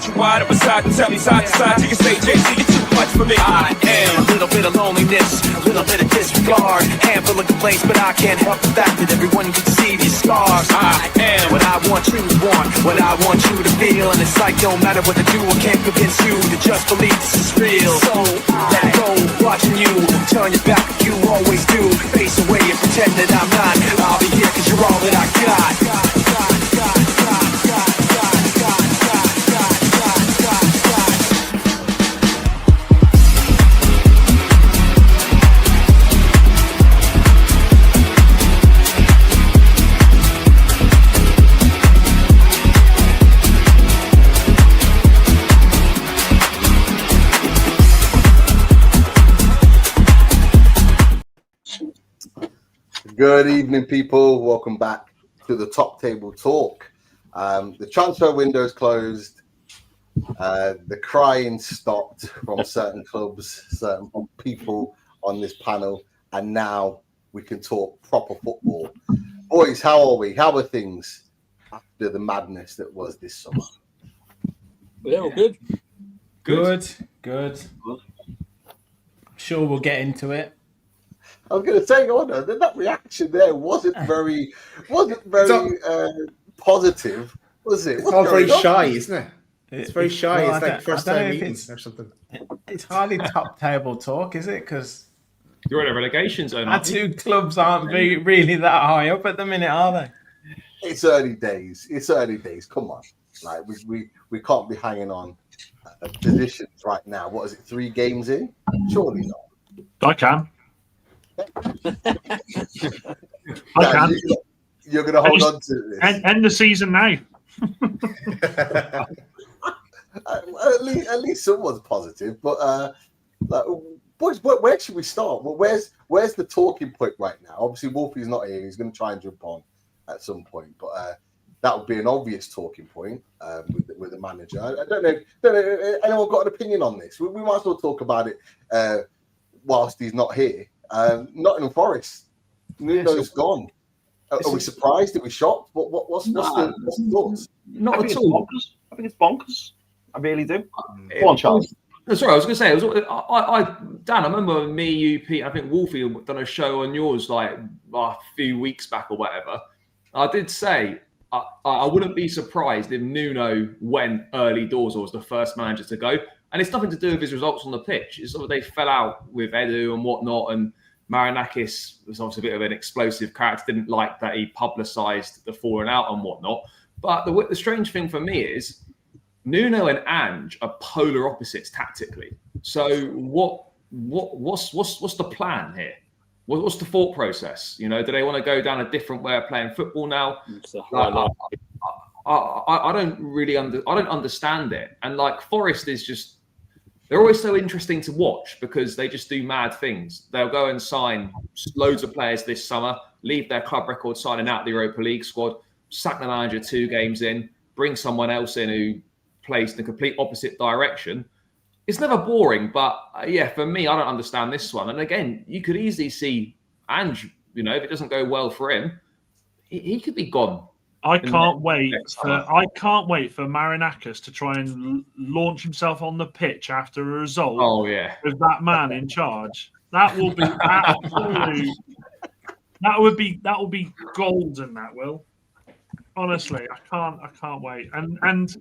get you wide up beside and tell me side to side. You can say, JC, you're too much for me. I am a little bit of loneliness, a little bit of disregard, handful of complaints, but I can't help the fact that everyone can see these scars. I am what I want you to want, what I want you to feel, and it's like no matter what I do, I can't convince you to just believe this is real. So let it go, watching you turn your back like you always do, face away and pretend that I'm not. I'll be here 'cause you're all that I got. Good evening, people. Welcome back to the Top Table Talk. The transfer window is closed. The crying stopped from certain clubs, certain people on this panel, and now we can talk proper football. Boys, how are we? How are things after the madness that was this summer? Yeah, well, good. Good. I'm sure we'll get into it. I was going to say, that reaction there wasn't very positive, was it? It's all very shy, isn't it? It's very shy. Well, it's like first time meeting or something. It's hardly top table talk, is it? Because you're in a relegation zone. Our two clubs aren't really that high up at the minute, are they? It's early days. Come on, like we can't be hanging on positions right now. What is it? 3 games in? Surely not. I can. You're going to hold on to this. End the season now. at least someone's positive. But boys, where should we start? Well, where's the talking point right now? Obviously, Wolfie's not here. He's going to try and jump on at some point. But that would be an obvious talking point with the manager. I don't know. Anyone got an opinion on this? We might as well talk about it whilst he's not here. Nottingham Forest. Nuno's gone. Are we surprised? Are we shocked? What's the thoughts? Not at all. I think it's bonkers. I really do. Go on, Charles. Sorry, I was going to say, Dan, I remember me, you, Pete, I think Wolfie done a show on yours like a few weeks back or whatever. I did say I wouldn't be surprised if Nuno went early doors or was the first manager to go. And it's nothing to do with his results on the pitch. It's sort of they fell out with Edu and whatnot. And Marinakis was obviously a bit of an explosive character. Didn't like that he publicised the falling out and whatnot. But the strange thing for me is Nuno and Ange are polar opposites tactically. So what's the plan here? What's the thought process? You know, do they want to go down a different way of playing football now? I don't understand it. And like Forest is just, they're always so interesting to watch because they just do mad things. They'll go and sign loads of players this summer, leave their club record signing out the Europa League squad, sack the manager 2 games in, bring someone else in who plays in the complete opposite direction. It's never boring, but for me, I don't understand this one. And again, you could easily see Ange, you know, if it doesn't go well for him, he could be gone. I can't wait for Marinakis to try and launch himself on the pitch after a result. Oh yeah, with that man in charge. That will be absolute. That will be golden. That will. Honestly, I can't wait. And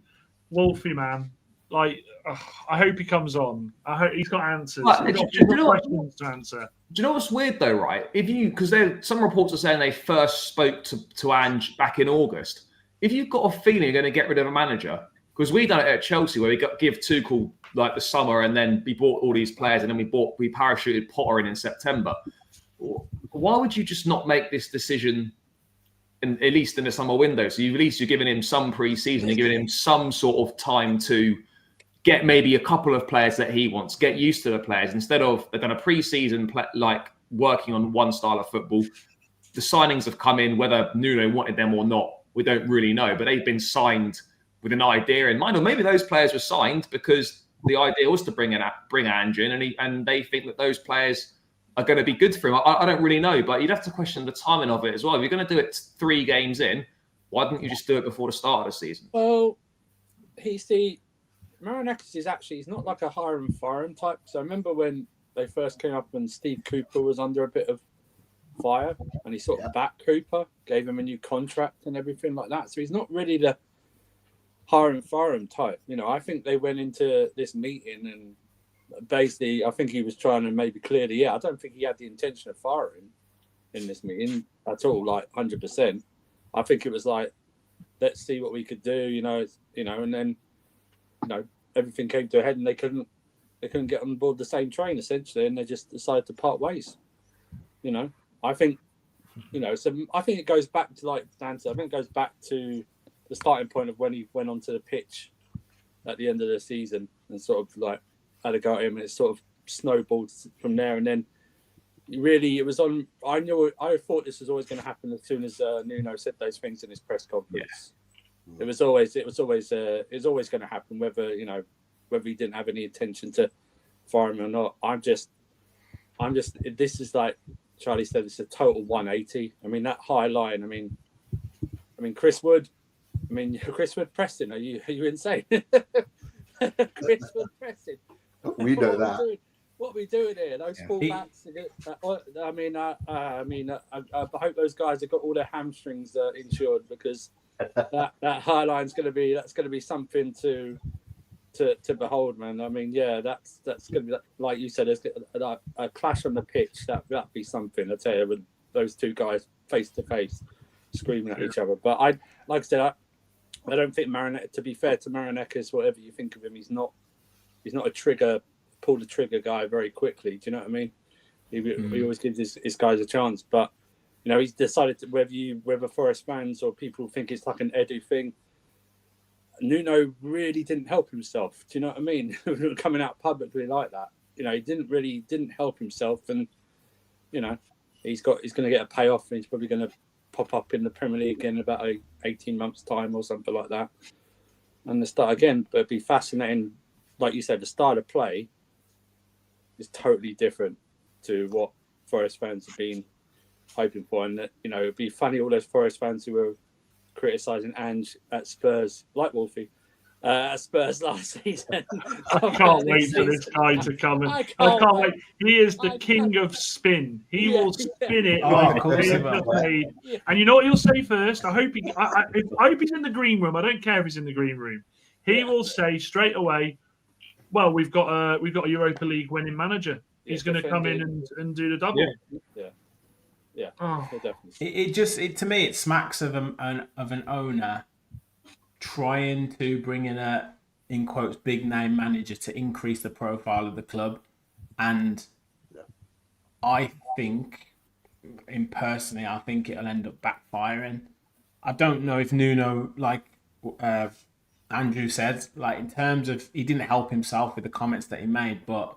Wolfie, man, like I hope he comes on. I hope he's got answers. He's got questions to answer. Do you know what's weird though, right? Because some reports are saying they first spoke to Ange back in August. If you've got a feeling you're going to get rid of a manager, because we done it at Chelsea where we give Tuchel like the summer and then we bought all these players and then we parachuted Potter in September. Why would you just not make this decision at least in the summer window? So at least you're giving him some pre-season, you're giving him some sort of time to get maybe a couple of players that he wants, get used to the players instead of they've done a pre-season like working on one style of football. The signings have come in, whether Nuno wanted them or not, we don't really know, but they've been signed with an idea in mind, or maybe those players were signed because the idea was to bring Ange in, and they think that those players are going to be good for him. I don't really know, but you'd have to question the timing of it as well. If you're going to do it 3 games in, why didn't you just do it before the start of the season? Well, he's the Marinakis is actually, he's not like a hire and fire him type. So I remember when they first came up and Steve Cooper was under a bit of fire and he sort of backed Cooper, gave him a new contract and everything like that. So he's not really the hire and fire him type. You know, I think they went into this meeting and basically, I think he was trying to maybe clear the air. I don't think he had the intention of firing in this meeting at all, like 100%. I think it was like, let's see what we could do, and then, everything came to a head and they couldn't get on board the same train essentially, and they just decided to part ways. I think, so I think it goes back to, like Dan said, I think it goes back to the starting point of when he went onto the pitch at the end of the season and sort of like had a go at him, and it sort of snowballed from there. And then really it was on. I thought this was always going to happen as soon as Nuno said those things in his press conference. Yeah. It was always going to happen, whether he didn't have any intention to fire him or not. I'm just. This is like Charlie said. It's a total 180. I mean, that high line. I mean, Chris Wood. Chris Wood pressing. Are you insane? Chris Wood pressing. We know that. What are we doing here? Those fullbacks. I hope those guys have got all their hamstrings insured, because that high line's going to be something to behold, man. I mean, yeah, that's going to be, like you said, there's a clash on the pitch. That'd be something. I tell you, with those two guys face to face, screaming at each other. But I don't think to be fair to Marinakis, whatever you think of him, he's not a pull the trigger guy very quickly. Do you know what I mean? He always gives his guys a chance, but he's decided to, whether Forest fans or people think it's like an Edu thing. Nuno really didn't help himself. Do you know what I mean? Coming out publicly like that, he didn't help himself, and he's going to get a payoff, and he's probably going to pop up in the Premier League in about 18 months' time or something like that, and the start again. But it'd be fascinating, like you said, the style of play is totally different to what Forest fans have been hoping for, and that it'd be funny, all those Forest fans who were criticising Ange at Spurs, like Wolfie, at Spurs last season. I can't wait for this guy to come. I can't wait. He is the king of spin. He will spin it like and you know what he'll say first? I hope he's in the green room. I don't care if he's in the green room. He will say straight away, well, we've got a Europa League winning manager. He's going to come in and do the double. Yeah. Oh. It to me, it smacks of an owner trying to bring in a, in quotes, big name manager to increase the profile of the club, and I think it'll end up backfiring. I don't know if Nuno, like Andrew said, like in terms of, he didn't help himself with the comments that he made, but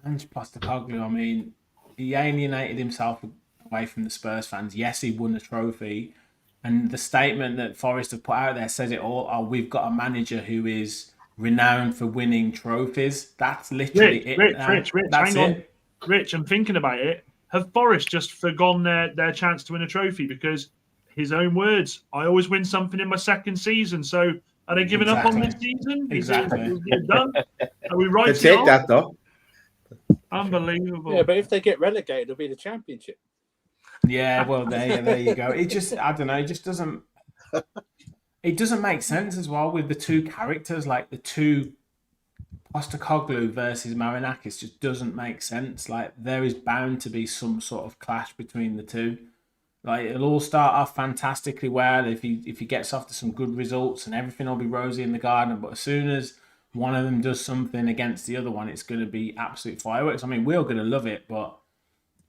Ange Postecoglou, I mean, he alienated himself away from the Spurs fans. Yes, he won a trophy, and the statement that Forest have put out there says it all. Oh, we've got a manager who is renowned for winning trophies. That's literally it. Rich, hang on. Rich, I'm thinking about it. Have Forest just forgone their chance to win a trophy? Because his own words, I always win something in my second season. So are they giving up on this season? Exactly. Is it done? Are we right? They take that though. Unbelievable. Yeah, but if they get relegated, it'll be the Championship. Yeah, well, there you go. It just, I don't know, it just doesn't. It doesn't make sense as well with the two characters, like the two Postecoglou versus Marinakis, just doesn't make sense. Like there is bound to be some sort of clash between the two. Like it'll all start off fantastically well if he gets off to some good results and everything will be rosy in the garden. But as soon as one of them does something against the other one, it's going to be absolute fireworks. I mean, we're going to love it, but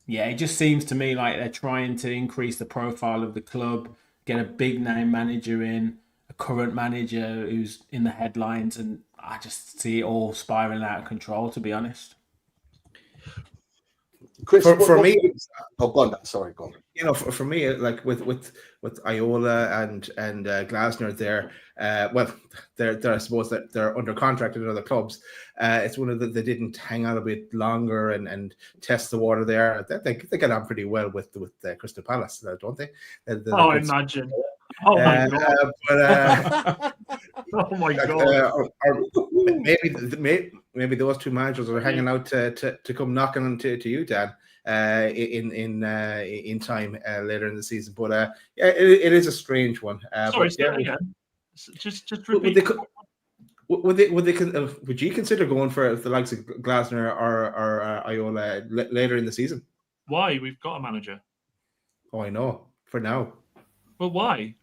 yeah, it just seems to me like they're trying to increase the profile of the club, get a big name manager in, a current manager who's in the headlines, and I just see it all spiraling out of control, to be honest. Chris, for me, go on. Sorry, go on. For me, like with Iola and Glasner, they're I suppose that they're under contract at other clubs. It's one of they didn't hang out a bit longer and test the water there. They get on pretty well with Crystal Palace, don't they? Imagine. Oh my god! Oh my god! maybe those two managers are hanging out to come knocking on to you, Dan, in time later in the season. But yeah, it is a strange one. Sorry, say that again. Just repeat. Would you consider going for the likes of Glasner or Iola later in the season? Why? We've got a manager. Oh, I know. For now. But why?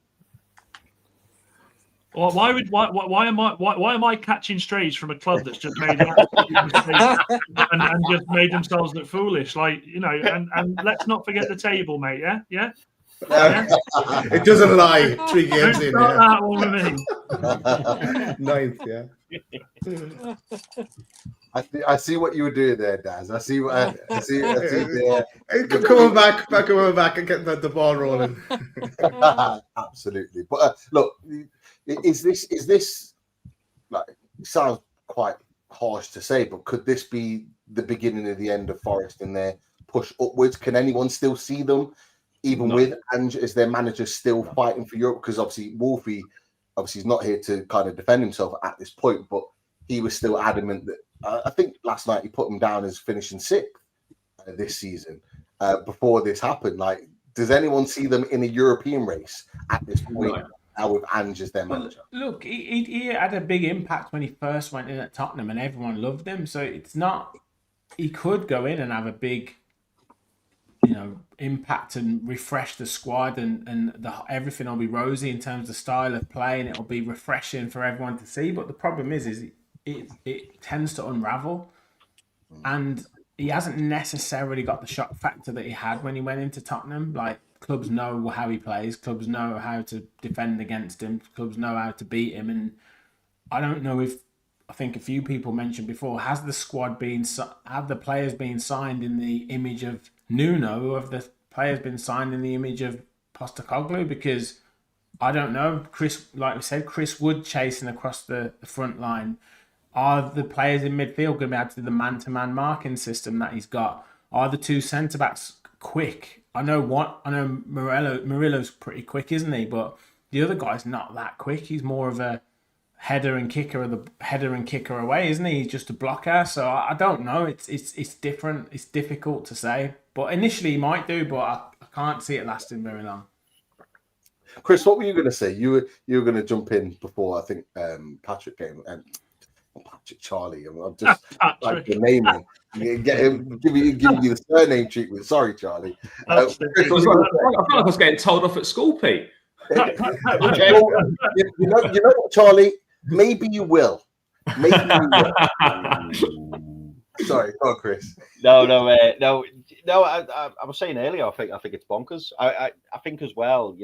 Well, why am I catching strays from a club that's just made an absolute mistake and just made themselves look foolish? Like, you know, and let's not forget the table, mate. Yeah. It doesn't lie. 3 games in. Start that one with me. Ninth, yeah. I see what you were doing there, Daz. I see there. Coming back and getting the ball rolling. Absolutely. But look, is this like, it sounds quite harsh to say, but could this be the beginning of the end of Forest in their push upwards? Can anyone still see them, even with Ange as their manager, still fighting for Europe? Because obviously Wolfie, he's not here to kind of defend himself at this point, but he was still adamant that I think last night he put him down as finishing 6th this season. Before this happened, like, does anyone see them in a European race at this point now with Ange as their manager? Look, he had a big impact when he first went in at Tottenham, and everyone loved him. So it's not, he could go in and have a big, impact and refresh the squad, and everything will be rosy in terms of style of play, and it'll be refreshing for everyone to see. But the problem is it tends to unravel, and he hasn't necessarily got the shock factor that he had when he went into Tottenham. Like, clubs know how he plays, clubs know how to defend against him, clubs know how to beat him, and I don't know if, I think a few people mentioned before, have the players been signed in the image of Nuno, or have the players been signed in the image of Postecoglou? Because I don't know. Chris Wood chasing across the front line. Are the players in midfield going to be able to do the man-to-man marking system that he's got? Are the 2 centre-backs quick? I know Murillo's pretty quick, isn't he? But the other guy's not that quick. He's more of a header and kicker away, isn't he? He's just a blocker. So I don't know. It's different. It's difficult to say. But initially he might do, but I can't see it lasting very long. Chris, what were you going to say? You were going to jump in before I think Patrick came. Patrick Charlie. I'm just like the naming. Give you the surname treatment. Sorry, Charlie. I feel like I was getting told off at school, Pete. you know what, Charlie? Maybe you will. Sorry, go on, Chris. No. I was saying earlier, I think it's bonkers. I think as well,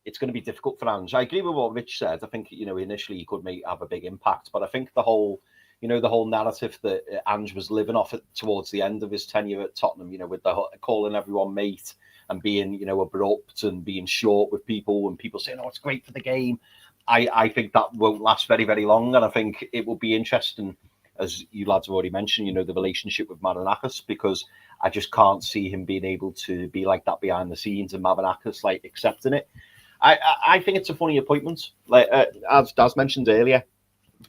it's going to be difficult for Ange. I agree with what Rich said. I think, initially he could have a big impact, but I think the whole narrative that Ange was living off towards the end of his tenure at Tottenham, with the calling everyone mate and being, abrupt and being short with people, and people saying, "Oh, it's great for the game." I think that won't last very, very long, and I think it will be interesting, as you lads have already mentioned, the relationship with Marinakis, because I just can't see him being able to be like that behind the scenes and Marinakis accepting it. I think it's a funny appointment. Like as Daz mentioned earlier,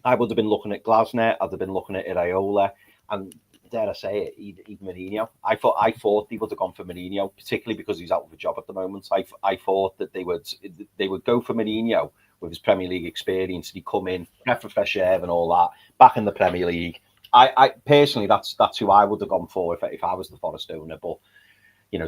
I would have been looking at Glasner, I'd have been looking at Iraola, and dare I say it, even Mourinho. I thought they would have gone for Mourinho, particularly because he's out of a job at the moment. I thought that they would go for Mourinho with his Premier League experience, and he'd come in, breath of fresh air and all that, back in the Premier League. I personally, that's who I would have gone for if I was the Forest owner. But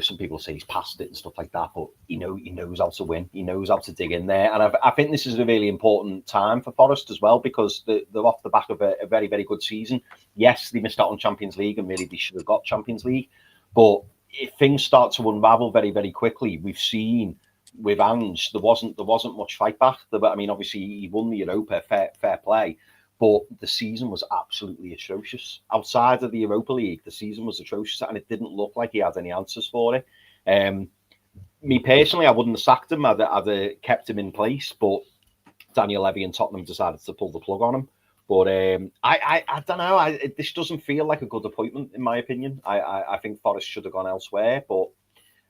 some people say he's past it and stuff like that, but he knows how to win. He knows how to dig in there. And I think this is a really important time for Forest as well, because they're off the back of a very, very good season. Yes, they missed out on Champions League, and really they should have got Champions League. But if things start to unravel very, very quickly, we've seen with Ange, there wasn't much fight back. Obviously he won the Europa, fair play. But the season was absolutely atrocious. Outside of the Europa League, the season was atrocious, and it didn't look like he had any answers for it. Me personally, I wouldn't have sacked him. I'd have kept him in place, but Daniel Levy and Tottenham decided to pull the plug on him. But I don't know. This doesn't feel like a good appointment, in my opinion. I think Forest should have gone elsewhere, but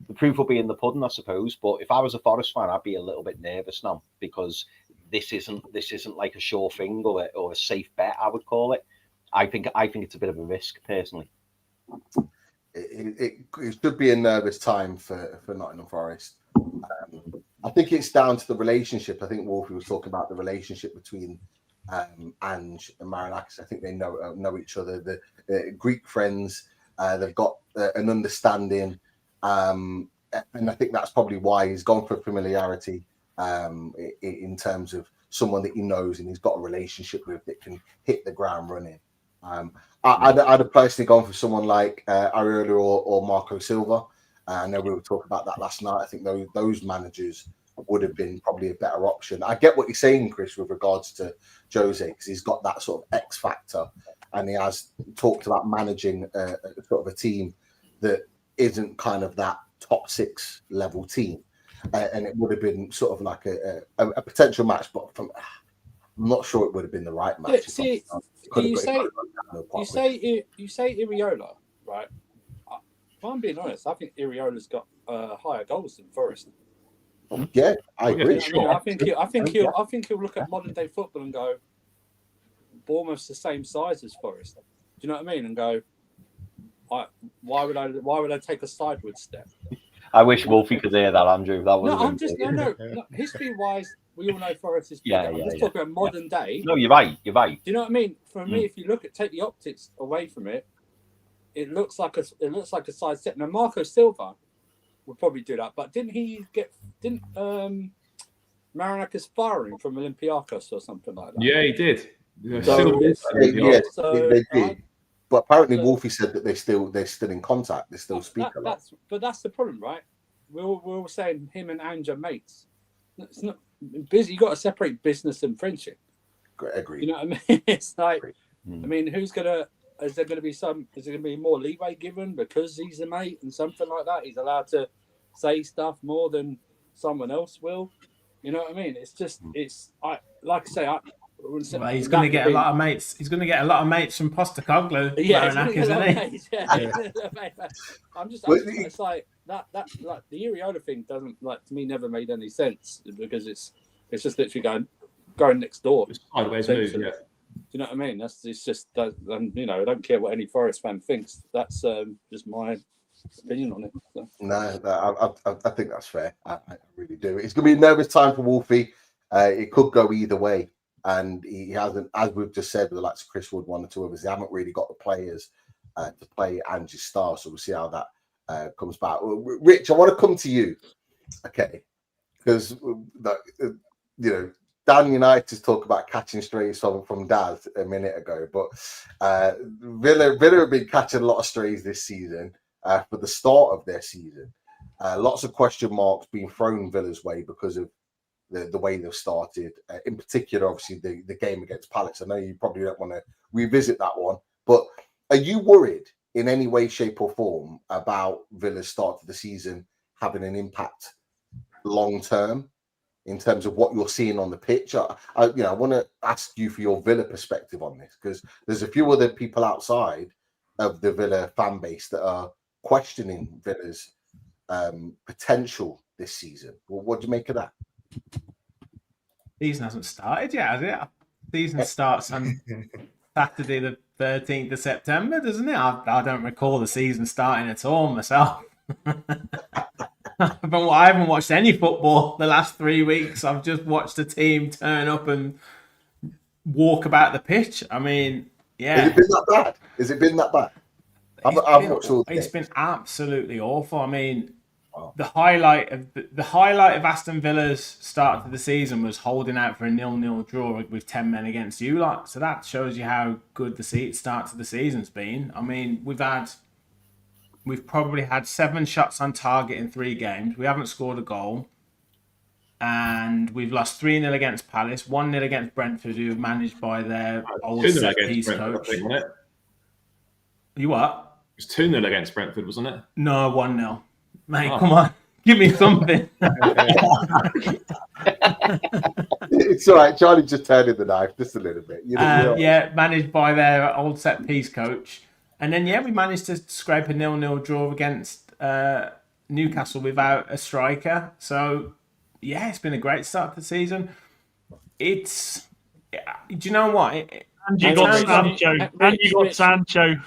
the proof will be in the pudding, I suppose. But if I was a Forest fan, I'd be a little bit nervous now, because this isn't like a sure thing or a safe bet, I would call it. I think it's a bit of a risk personally. It should be a nervous time for Nottingham Forest. I think it's down to the relationship. I think Wolfie was talking about the relationship between Ange and Marinakis. I think they know each other. The Greek friends, they've got an understanding, and I think that's probably why he's gone for familiarity in terms of someone that he knows and he's got a relationship with that can hit the ground running. I'd have personally gone for someone like Areola or Marco Silva. I know we were talking about that last night. I think those managers would have been probably a better option. I get what you're saying, Chris, with regards to Jose, because he's got that sort of X factor, and he has talked about managing sort of a team that isn't kind of that top 6 level team, and it would have been sort of like a potential match, but I'm not sure it would have been the right match. See, you say Iriola, right? If I'm being honest, I think Iriola's got higher goals than Forest. Yeah, I agree. I think he'll look at modern day football and go, Bournemouth's the same size as Forest. Do you know what I mean? And go, why would I take a sideways step? I wish Wolfie could hear that, Andrew. That was no. History wise, we all know Forest is bigger. I'm just talking about modern day. No, you're right. Do you know what I mean? For me, if you take the optics away from it, it looks like a side step. Now Marco Silva would probably do that, but didn't Marinakis firing from Olympiacos or something like that? Yeah, he did. They did. But apparently, Wolfie said that they're still in contact. They still speak a lot. But that's the problem, right? We're all saying him and Ange are mates. It's not busy. You got to separate business and friendship. Agree. You know what I mean? It's like, I mean, is there going to be more leeway given because he's a mate and something like that? He's allowed to say stuff more than someone else will. You know what I mean? It's just, well, he's going to get a lot of mates. He's going to get a lot of mates from Postecoglou. Yeah, I'm just it's like that. Like the Iriola thing doesn't, like, to me, never made any sense because it's just literally going next door. It's sideways move, yeah. Do you know what I mean? It's just that, you know, I don't care what any Forest fan thinks. That's just my opinion on it. So. No, I think that's fair. I really do. It's going to be a nervous time for Wolfie. It could go either way. And he hasn't, as we've just said, with the likes of Chris Wood, one or two of us, they haven't really got the players to play Ange's star. So we'll see how that comes back. Rich, I want to come to you, okay? Because, you know, Dan United talk about catching strays from Dad a minute ago, but Villa have been catching a lot of strays this season for the start of their season. Lots of question marks being thrown Villa's way because of the way they've started, in particular, obviously, the game against Palace. I know you probably don't want to revisit that one, but are you worried in any way, shape or form about Villa's start to the season having an impact long-term in terms of what you're seeing on the pitch? I want to ask you for your Villa perspective on this, because there's a few other people outside of the Villa fan base that are questioning Villa's potential this season. Well, what do you make of that? Season hasn't started yet, has it? Season starts on Saturday the 13th of September, doesn't it? I don't recall the season starting at all myself. I haven't watched any football the last 3 weeks. I've just watched the team turn up and walk about the pitch. I mean, yeah. Has it been that bad? Has it been that bad? It's been absolutely awful. I mean, the highlight of Aston Villa's start to the season was holding out for a 0-0 draw with 10 men against you lot. So that shows you how good the start to the season's been. I mean, we've probably had 7 shots on target in 3 games. We haven't scored a goal. And we've lost 3-0 against Palace, 1-0 against Brentford, who are managed by their old set-piece coach. Wasn't it? You what? It was 2-0 against Brentford, wasn't it? No, 1-0. Mate, come on. Give me something. It's all right. Charlie just turned in the knife just a little bit. Yeah, managed by their old set-piece coach. And then, we managed to scrape a 0-0 draw against Newcastle without a striker. So, it's been a great start to the season. it's. Do you know what? And you got Sancho. And you got Sancho.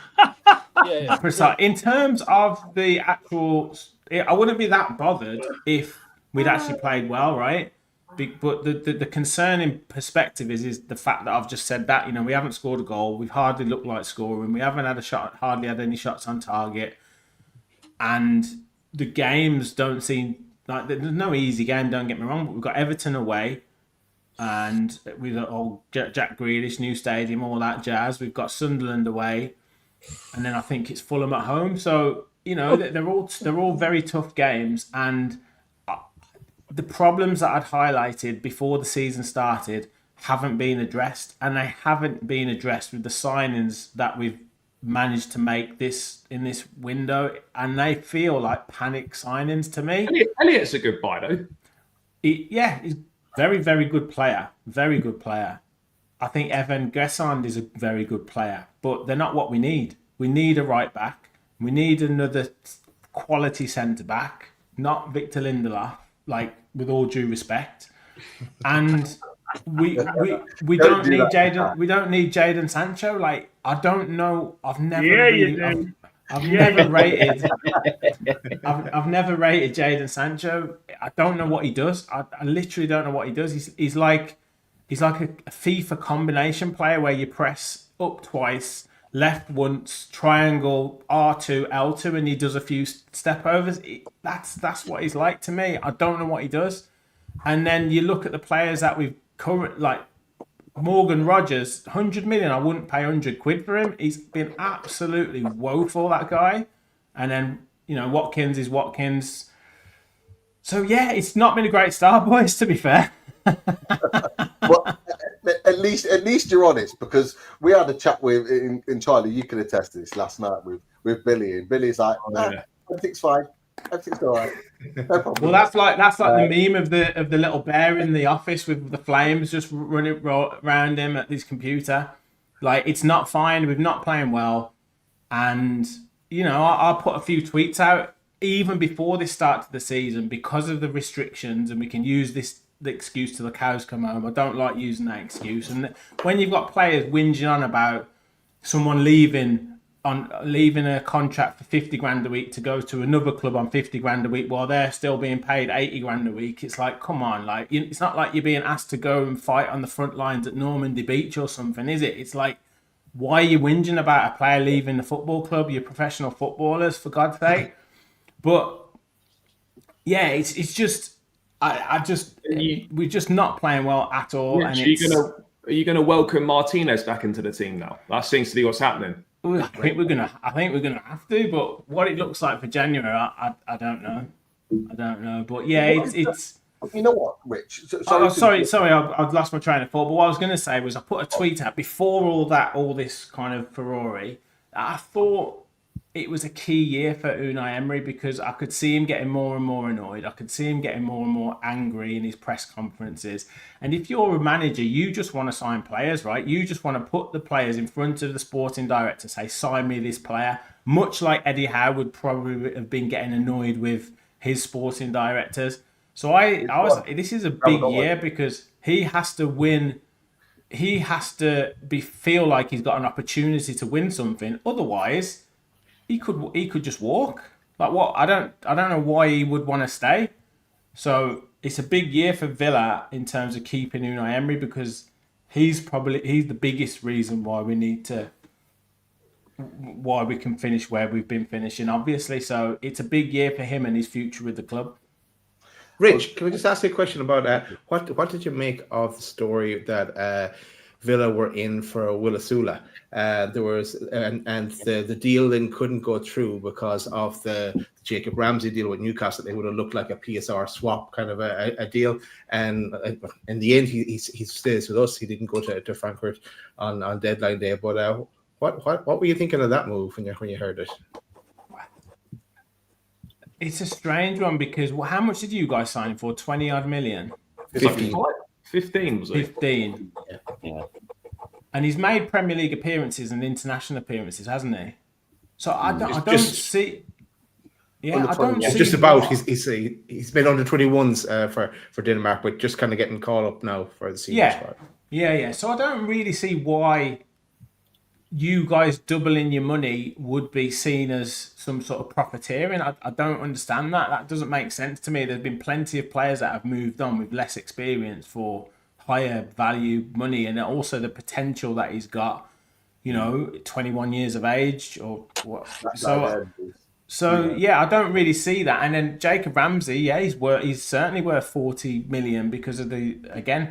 Yeah. Precise. In terms of the actual, I wouldn't be that bothered if we'd actually played well, right? But the concerning perspective is the fact that I've just said that, you know, we haven't scored a goal, we've hardly looked like scoring, we haven't had a shot, hardly had any shots on target, and the games don't seem like there's no easy game. Don't get me wrong, but we've got Everton away, and with old Jack Grealish, new stadium, all that jazz. We've got Sunderland away, and then I think it's Fulham at home. So you know they're all very tough games, and the problems that I'd highlighted before the season started haven't been addressed, and they haven't been addressed with the signings that we've managed to make in this window, and they feel like panic signings to me. Elliott's a good buy though. He's very, very good player. Very good player. I think Evan Gressand is a very good player, but they're not what we need. We need a right back. We need another quality centre back, not Victor Lindelof, like with all due respect. And we don't need Jadon. We don't need Jadon Sancho. Like, I don't know. I've never rated. I've never rated Jadon Sancho. I don't know what he does. I literally don't know what he does. He's like a FIFA combination player where you press up twice, left once, triangle, R2, L2, and he does a few step overs. That's what he's like to me. I don't know what he does. And then you look at the players that we've like Morgan Rogers, 100 million. I wouldn't pay 100 quid for him. He's been absolutely woeful, that guy. And then, you know, Watkins is Watkins. So yeah, it's not been a great start, boys, to be fair. Well, at least you're honest, because we had a chat with in Charlie. You can attest to this last night with Billy, and Billy's like, everything's fine, everything's all right, no problem. Well, that's like the meme of the little bear in the office with the flames just running around him at his computer. Like, it's not fine. We're not playing well, and you know, I'll put a few tweets out even before this start to the season because of the restrictions, and we can use the excuse till the cows come home. I don't like using that excuse. And when you've got players whinging on about someone leaving a contract for 50 grand a week to go to another club on 50 grand a week while they're still being paid 80 grand a week, it's like, come on, like, it's not like you're being asked to go and fight on the front lines at Normandy Beach or something, is it? It's like, why are you whinging about a player leaving the football club? You're professional footballers, for God's sake. But yeah, it's just we're just not playing well at all. Rich, are you gonna welcome Martinez back into the team now? That seems to be what's happening. I think we're gonna have to, but what it looks like for January, I don't know. But yeah, it's. You know what, Rich? Sorry, I've lost my train of thought. But what I was going to say was I put a tweet out before all this kind of furore. I thought it was a key year for Unai Emery because I could see him getting more and more annoyed. I could see him getting more and more angry in his press conferences. And if you're a manager, you just want to sign players, right? You just want to put the players in front of the sporting director, say, sign me this player. Much like Eddie Howe would probably have been getting annoyed with his sporting directors. So I was like, this is a big year because he has to win. He has to feel like he's got an opportunity to win something. Otherwise, he could just walk. Like what? I don't know why he would want to stay. So it's a big year for Villa in terms of keeping Unai Emery because he's the biggest reason why we can finish where we've been finishing, obviously. So it's a big year for him and his future with the club. Rich, can we just ask you a question about what did you make of the story that Villa were in for Willasula? There was and the deal then couldn't go through because of the Jacob Ramsey deal with Newcastle. They would have looked like a PSR swap kind of a deal. And in the end, he stays with us. He didn't go to Frankfurt on deadline day. But what were you thinking of that move when you heard it? It's a strange one because how much did you guys sign for? 20-odd million? 15 was it? 15. Yeah. And he's made Premier League appearances and international appearances, hasn't he? So I don't see. Yeah, I don't see just about. why. He's been under 21s for Denmark, but just kind of getting called up now for the senior squad. Yeah. So I don't really see why you guys doubling your money would be seen as some sort of profiteering. I don't understand that. That doesn't make sense to me. There's been plenty of players that have moved on with less experience for higher value money, and also the potential that he's got. 21 years of age or what? So I don't really see that. And then Jacob Ramsey, he's certainly worth 40 million because of the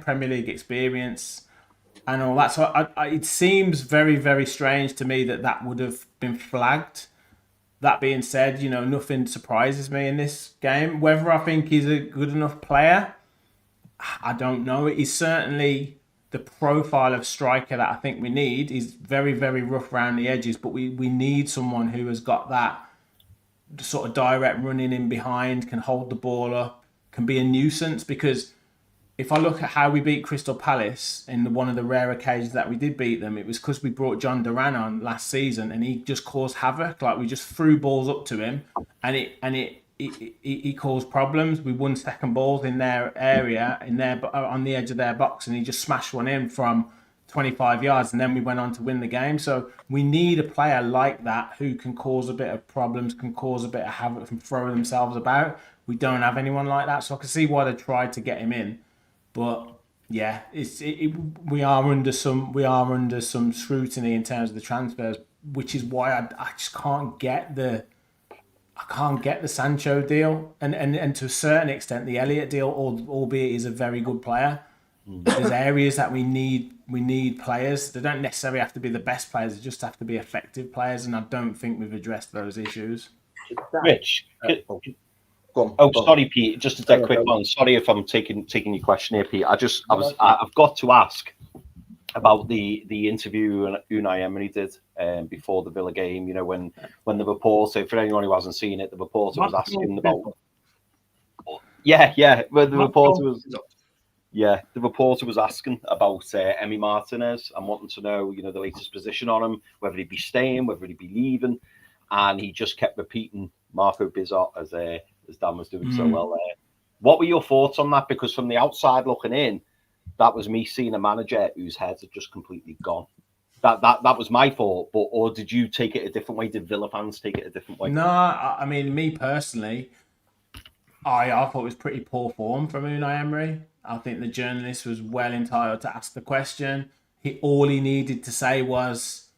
Premier League experience and all that. So it seems very, very strange to me that would have been flagged. That being said, nothing surprises me in this game. Whether I think he's a good enough player, I don't know. He's certainly the profile of striker that I think we need. He's very, very rough around the edges, but we need someone who has got that sort of direct running in behind, can hold the ball up, can be a nuisance. Because if I look at how we beat Crystal Palace in one of the rare occasions that we did beat them, it was because we brought John Duran on last season and he just caused havoc. Like, we just threw balls up to him and he caused problems. We won second balls in their area, on the edge of their box, and he just smashed one in from 25 yards, and then we went on to win the game. So we need a player like that who can cause a bit of problems, can cause a bit of havoc from throwing themselves about. We don't have anyone like that, so I can see why they tried to get him in. But yeah, we are under some scrutiny in terms of the transfers, which is why I just can't get the Sancho deal, and to a certain extent the Elliott deal, albeit he's a very good player. There's areas that we need players. They don't necessarily have to be the best players, they just have to be effective players, and I don't think we've addressed those issues. Rich, Go on. Sorry, Pete. Just a quick one. Sorry if I'm taking your question here, Pete. I've got to ask about the interview Unai Emery did before the Villa game. When the reporter, for anyone who hasn't seen it, the reporter was asking about. When the reporter was asking about Emi Martinez and wanting to know, the latest position on him, whether he'd be staying, whether he'd be leaving, and he just kept repeating Marco Bizot as Dan was doing so well there. What were your thoughts on that? Because from the outside looking in, that was me seeing a manager whose head had just completely gone. That was my thought. Or did you take it a different way? Did Villa fans take it a different way? No, I mean, me personally, I thought it was pretty poor form from Unai Emery. I think the journalist was well entitled to ask the question. All he needed to say was,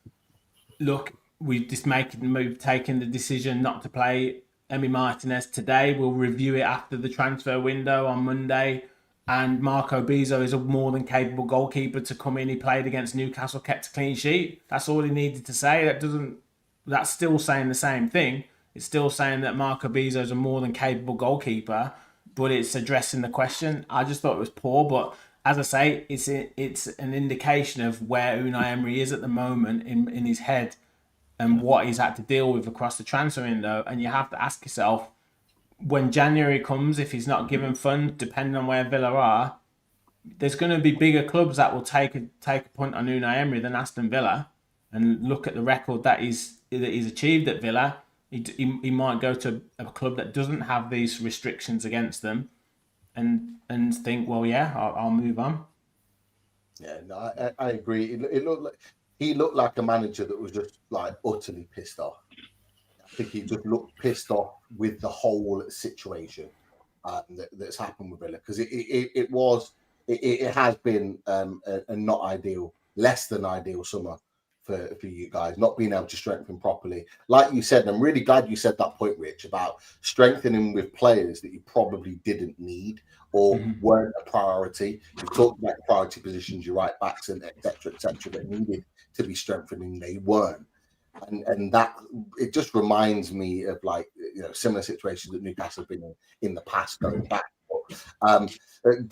look, we've just taken the decision not to play Emi Martinez today. We'll review it after the transfer window on Monday. And Marco Bizot is a more than capable goalkeeper to come in. He played against Newcastle, kept a clean sheet. That's all he needed to say. That's still saying the same thing. It's still saying that Marco Bizot is a more than capable goalkeeper, but it's addressing the question. I just thought it was poor, but as I say, it's an indication of where Unai Emery is at the moment in his head and what he's had to deal with across the transfer window. And you have to ask yourself, when January comes, if he's not given funds, depending on where Villa are, there's going to be bigger clubs that will take a punt on Unai Emery than Aston Villa. And look at the record that he's achieved at Villa. He might go to a club that doesn't have these restrictions against them, and think, well, yeah, I'll move on. Yeah, no, I agree. He looked like a manager that was just like utterly pissed off. I think he just looked pissed off with the whole situation that's happened with Villa, because it has been a not ideal, less than ideal summer for you guys, not being able to strengthen properly. Like you said, and I'm really glad you said that point, Rich, about strengthening with players that you probably didn't need or weren't a priority. You've talked about the priority positions, your right backs, and et cetera, that needed to be strengthening. They weren't. And that, it just reminds me of similar situations that Newcastle have been in the past going back. Dan,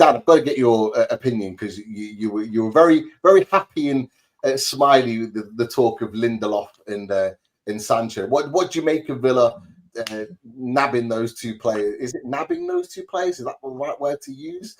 I've got to get your opinion, because you were very, very happy and smiley with the talk of Lindelof and Sancho. What do you make of Villa nabbing those two players? Is it nabbing those two players? Is that the right word to use?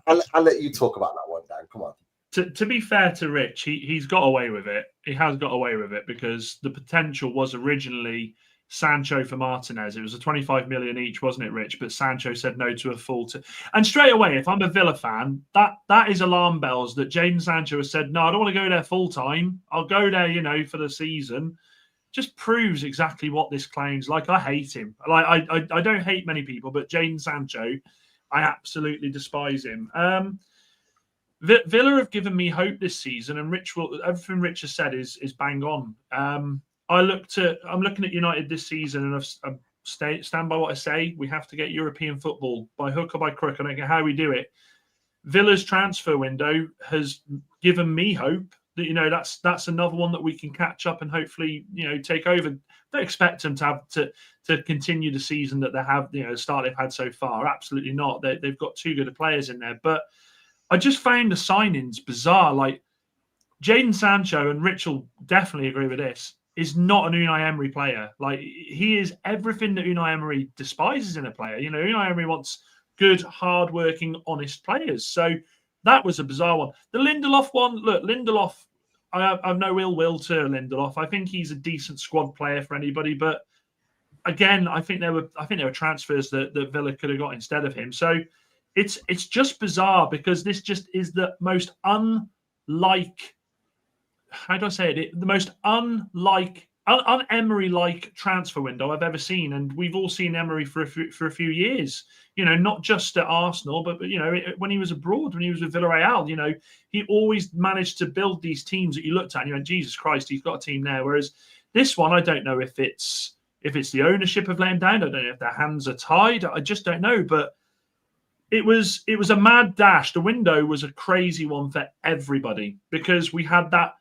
I'll let you talk about that one, Dan. Come on. To be fair to Rich, he's got away with it. He has got away with it, because the potential was originally Sancho for Martinez. It was a 25 million each, wasn't it, Rich? But Sancho said no to a full. And straight away, if I'm a Villa fan, that is alarm bells that Jadon Sancho has said, no, I don't want to go there full time. I'll go there, for the season. Just proves exactly what this claims. Like, I hate him. Like, I don't hate many people, but Jadon Sancho, I absolutely despise him. Villa have given me hope this season, and everything Rich has said is bang on. I'm looking at United this season, and I stand by what I say. We have to get European football by hook or by crook. I don't care how we do it. Villa's transfer window has given me hope that that's another one that we can catch up and hopefully take over. Don't expect them to continue the season that they have, the start they've had so far. Absolutely not. They've got too good of players in there. But I just found the signings bizarre. Like Jadon Sancho, and Rich will definitely agree with this, is not an Unai Emery player. Like, he is everything that Unai Emery despises in a player. Unai Emery wants good, hard-working, honest players. So that was a bizarre one. The Lindelof one, look, Lindelof, I have no ill will to Lindelof. I think he's a decent squad player for anybody. But again, I think there were transfers that Villa could have got instead of him. So it's just bizarre, because this just is the most unlike. How do I say it? The most un-Emery-like transfer window I've ever seen, and we've all seen Emery for a few years. Not just at Arsenal, but when he was abroad, when he was with Villarreal, he always managed to build these teams that you looked at and you went, Jesus Christ, he's got a team there. Whereas this one, I don't know if it's the ownership have let him down. I don't know if their hands are tied. I just don't know, but. It was a mad dash. The window was a crazy one for everybody, because we had that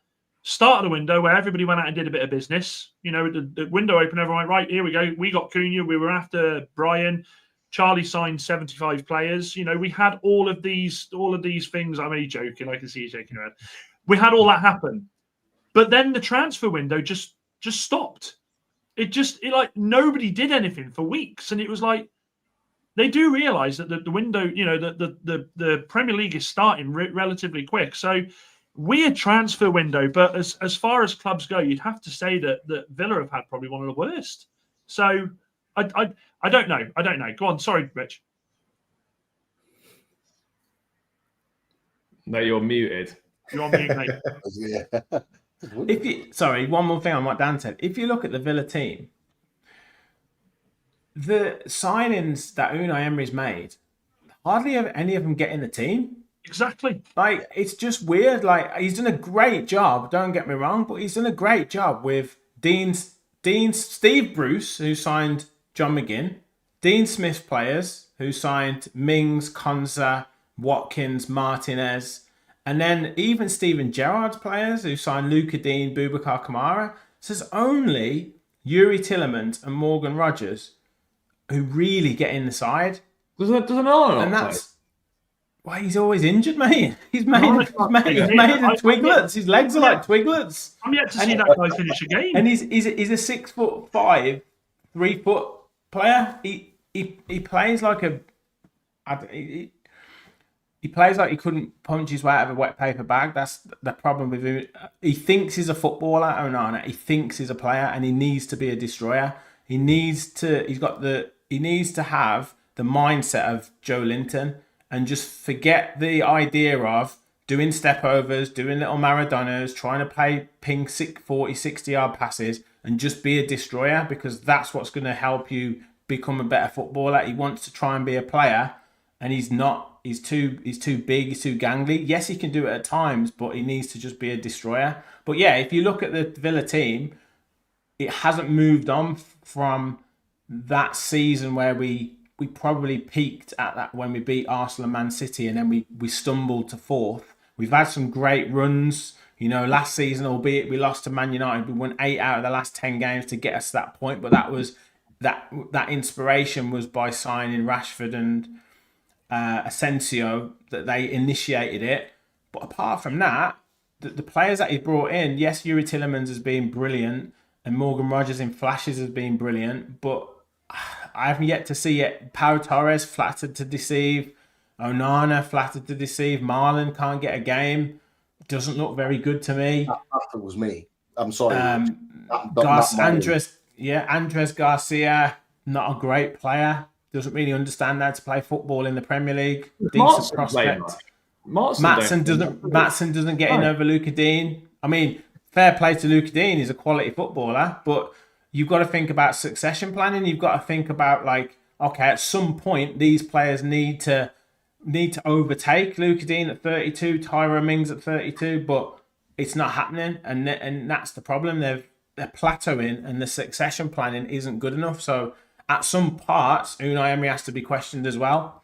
start of the window where everybody went out and did a bit of business. The window opened, everyone went, right, here we go. We got Cunha. We were after Brian. Charlie signed 75 players. We had all of these things. I'm only joking. I can see you shaking your head. We had all that happen. But then the transfer window just stopped. It like nobody did anything for weeks. And it was like, they do realise that the window, the Premier League is starting relatively quick. So weird transfer window, but as far as clubs go, you'd have to say that Villa have had probably one of the worst. So I don't know. I don't know. Go on. Sorry, Rich. No, you're muted. You're on mute, mate. One more thing on what Dan said. If you look at the Villa team, the signings that Unai Emery's made, hardly any of them get in the team. Exactly. Like, it's just weird. Like, he's done a great job, don't get me wrong, but he's done a great job with Steve Bruce, who signed John McGinn, Dean Smith players, who signed Mings, Konsa, Watkins, Martinez, and then even Steven Gerrard's players, who signed Luka Dean, Boubacar Kamara. So there's only Yuri Tillemans and Morgan Rogers who really get in the side. Does Onana and not that's why he's always injured, mate. He's made of twiglets. His legs are like twiglets. I'm yet to see that guy finish a game. And he's a 6'5", 3 foot player. He plays like he plays like he couldn't punch his way out of a wet paper bag. That's the problem with him. He thinks he's a footballer, Onana. He thinks he's a player, and he needs to be a destroyer. He needs to have the mindset of Joe Linton and just forget the idea of doing step overs, doing little Maradonas, trying to play ping 40, 60-yard passes, and just be a destroyer, because that's what's going to help you become a better footballer. He wants to try and be a player, and he's not. He's too big, he's too gangly. Yes, he can do it at times, but he needs to just be a destroyer. But yeah, if you look at the Villa team, it hasn't moved on from that season where we probably peaked at that when we beat Arsenal and Man City, and then we stumbled to fourth. We've had some great runs. Last season, albeit we lost to Man United, we won 8 out of the last 10 games to get us to that point. But that was that inspiration was by signing Rashford and Asensio, that they initiated it. But apart from that, the players that he brought in, yes, Yuri Tillemans has been brilliant, and Morgan Rogers in flashes has been brilliant, but I haven't yet to see it. Pau Torres flattered to deceive. Onana flattered to deceive. Marlon can't get a game. Doesn't look very good to me. That was me. I'm sorry. Gus, Andres Garcia, not a great player. Doesn't really understand how to play football in the Premier League. Decent prospect. Maatsen doesn't get in over Luca Dean. I mean, fair play to Luca Dean. He's a quality footballer, but you've got to think about succession planning. You've got to think about okay, at some point these players need to overtake Luca Dean at 32, Tyra Mings at 32, but it's not happening, and that's the problem. They're plateauing, and the succession planning isn't good enough. So at some parts, Unai Emery has to be questioned as well.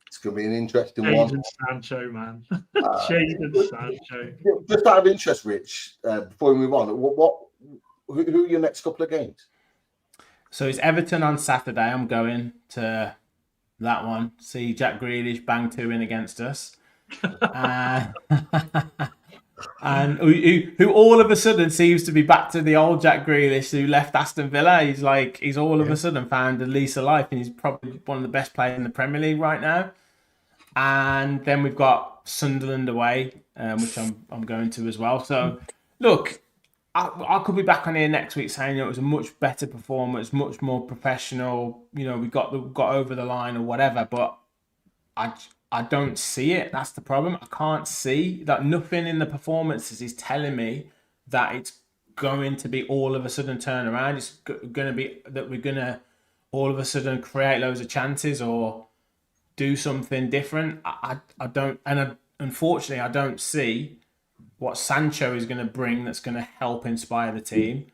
It's going to be an interesting Jadon one. Sancho, man. Jadon Sancho. Just out of interest, Rich, before we move on, who are your next couple of games? So it's Everton on Saturday. I'm going to that one. See Jack Grealish bang 2 in against us. And who all of a sudden seems to be back to the old Jack Grealish who left Aston Villa. He's all of a sudden found a lease of life, and he's probably one of the best players in the Premier League right now. And then we've got Sunderland away, which I'm going to as well. So look, I could be back on here next week saying it was a much better performance, much more professional. We got over the line or whatever, but I don't see it. That's the problem. I can't see that. Nothing in the performances is telling me that it's going to be all of a sudden turn around. It's going to be that we're going to all of a sudden create loads of chances or do something different. I don't, and unfortunately, I don't see what Sancho is going to bring that's going to help inspire the team.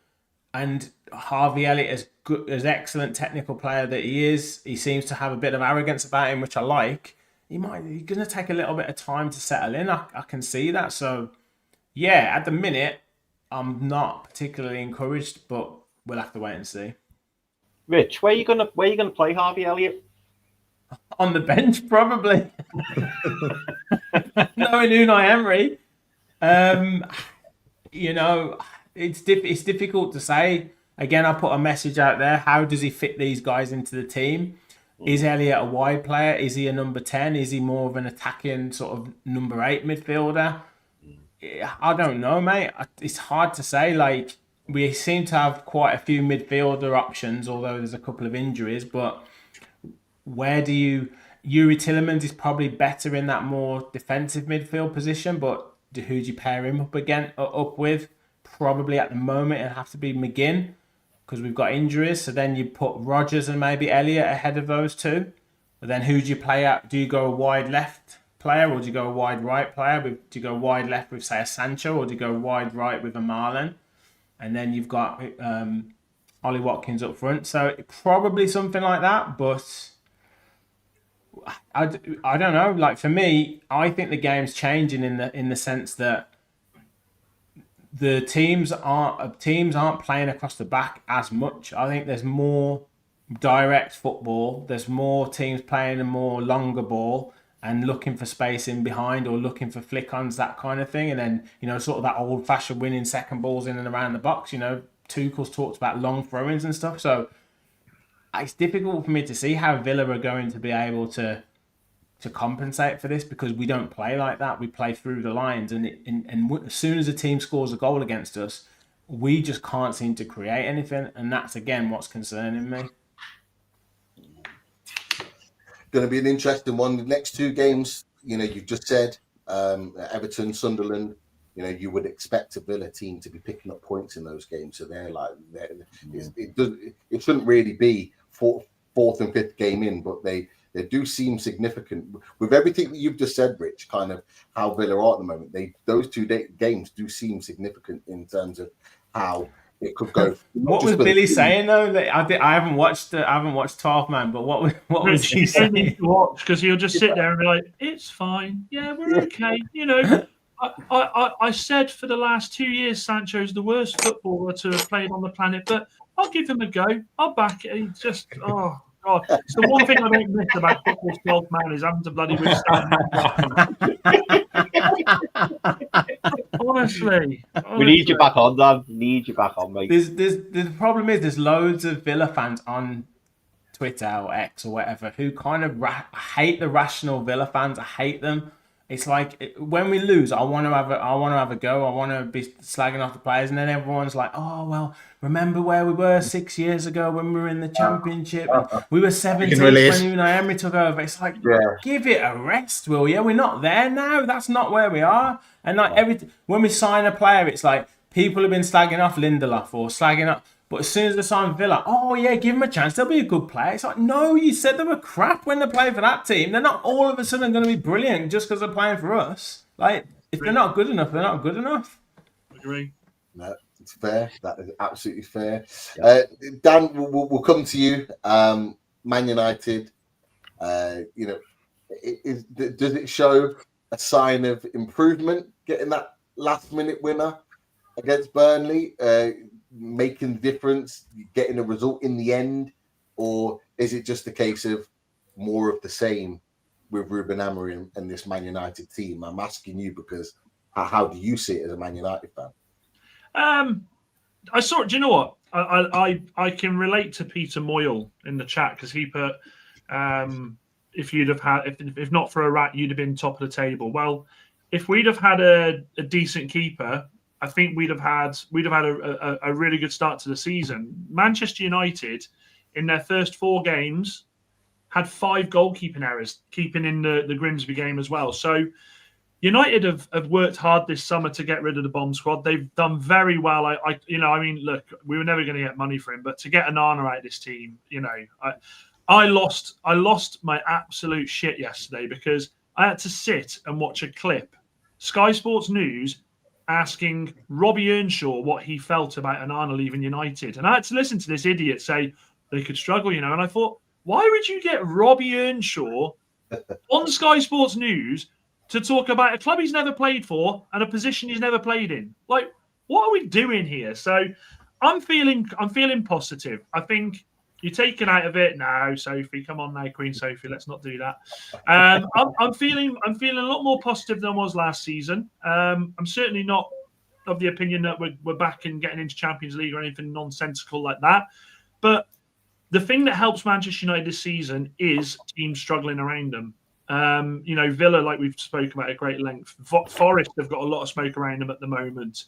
And Harvey Elliott, as excellent technical player that he is, he seems to have a bit of arrogance about him, which I like. He's going to take a little bit of time to settle in. I can see that. So, yeah, at the minute, I'm not particularly encouraged, but we'll have to wait and see. Rich, where are you gonna play Harvey Elliott? On the bench, probably. Knowing Unai Emery, it's difficult to say. Again, I put a message out there. How does he fit these guys into the team? Is Elliott a wide player? Is he a number 10? Is he more of an attacking sort of number 8 midfielder? I don't know, mate. It's hard to say. We seem to have quite a few midfielder options, although there's a couple of injuries. But where do you... Yuri Tillemans is probably better in that more defensive midfield position, but who do you pair him up with? Probably at the moment it'll have to be McGinn, because we've got injuries. So then you put Rodgers and maybe Elliott ahead of those two. But then who do you play at? Do you go a wide left player, or do you go a wide right player? Do you go wide left with, say, a Sancho, or do you go wide right with a Marlon? And then you've got Ollie Watkins up front. So probably something like that. But I don't know. For me, I think the game's changing in the sense that the teams aren't playing across the back as much. I think there's more direct football. There's more teams playing a more longer ball and looking for space in behind or looking for flick-ons, that kind of thing. And then, sort of that old-fashioned winning second balls in and around the box. Tuchel's talked about long throw-ins and stuff. So it's difficult for me to see how Villa are going to be able to compensate for this, because we don't play like that. We play through the lines, and as soon as a team scores a goal against us, we just can't seem to create anything, and that's again what's concerning me. Going to be an interesting one. The next two games, you've just said Everton, Sunderland. You would expect a Villa team to be picking up points in those games, so it shouldn't really be fourth and fifth game in, but they do seem significant with everything that you've just said, Rich. Kind of how Villa are at the moment. Those two games do seem significant in terms of how it could go. What was Billy saying though? I haven't watched 12 Man, but what was he saying? You need to watch, because he'll just sit there and be like, "It's fine, yeah, we're okay." I said for the last 2 years Sancho's the worst footballer to have played on the planet, but I'll give him a go. I'll back it. He just God. It's the one thing I don't miss about football's 12 Man is having to bloody withstand. Honestly. We need you back on, Dan. Need you back on, mate. The problem is there's loads of Villa fans on Twitter or X or whatever who kind of hate the rational Villa fans. I hate them. it's like when we lose, I want to have a go. I want to be slagging off the players, and then everyone's like, "Oh well, remember where we were 6 years ago when we were in the Championship? And we were 17th when Nuno Emery took over." It's like, give it a rest, will you? We're not there now. That's not where we are. And like when we sign a player, it's like people have been slagging off Lindelof or slagging off. But as soon as they sign Villa, oh yeah, give them a chance. They'll be a good player. It's like, no, you said they were crap when they played for that team. They're not all of a sudden going to be brilliant just because they're playing for us. Like, if they're not good enough, they're not good enough. Agree. No, it's fair. That is absolutely fair. Dan, we'll come to you. Man United, does it show a sign of improvement getting that last-minute winner against Burnley? Making the difference, getting a result in the end, or is it just a case of more of the same with Ruben Amorim and this Man United team? I'm asking you because how do you see it as a Man United fan? Do you know what? I can relate to Peter Moyle in the chat because he put, if you'd have had, if not for a rat, you'd have been top of the table. Well, if we'd have had a decent keeper, I think we'd have had a really good start to the season. Manchester United, in their first 4 games, had 5 goalkeeping errors, keeping in the Grimsby game as well. So United have worked hard this summer to get rid of the bomb squad. They've done very well. Look, we were never going to get money for him, but to get Onana out of this team, I lost my absolute shit yesterday because I had to sit and watch a clip, Sky Sports News, asking Robbie Earnshaw what he felt about Onana leaving United. And I had to listen to this idiot say they could struggle, And I thought, why would you get Robbie Earnshaw on Sky Sports News to talk about a club he's never played for and a position he's never played in? Like, what are we doing here? So I'm feeling positive. I think you're taken out of it now, Sophie. Come on now, Queen Sophie. Let's not do that. I'm feeling a lot more positive than I was last season. I'm certainly not of the opinion that we're back and getting into Champions League or anything nonsensical like that. But the thing that helps Manchester United this season is teams struggling around them. Villa, like we've spoken about at great length. Forest have got a lot of smoke around them at the moment.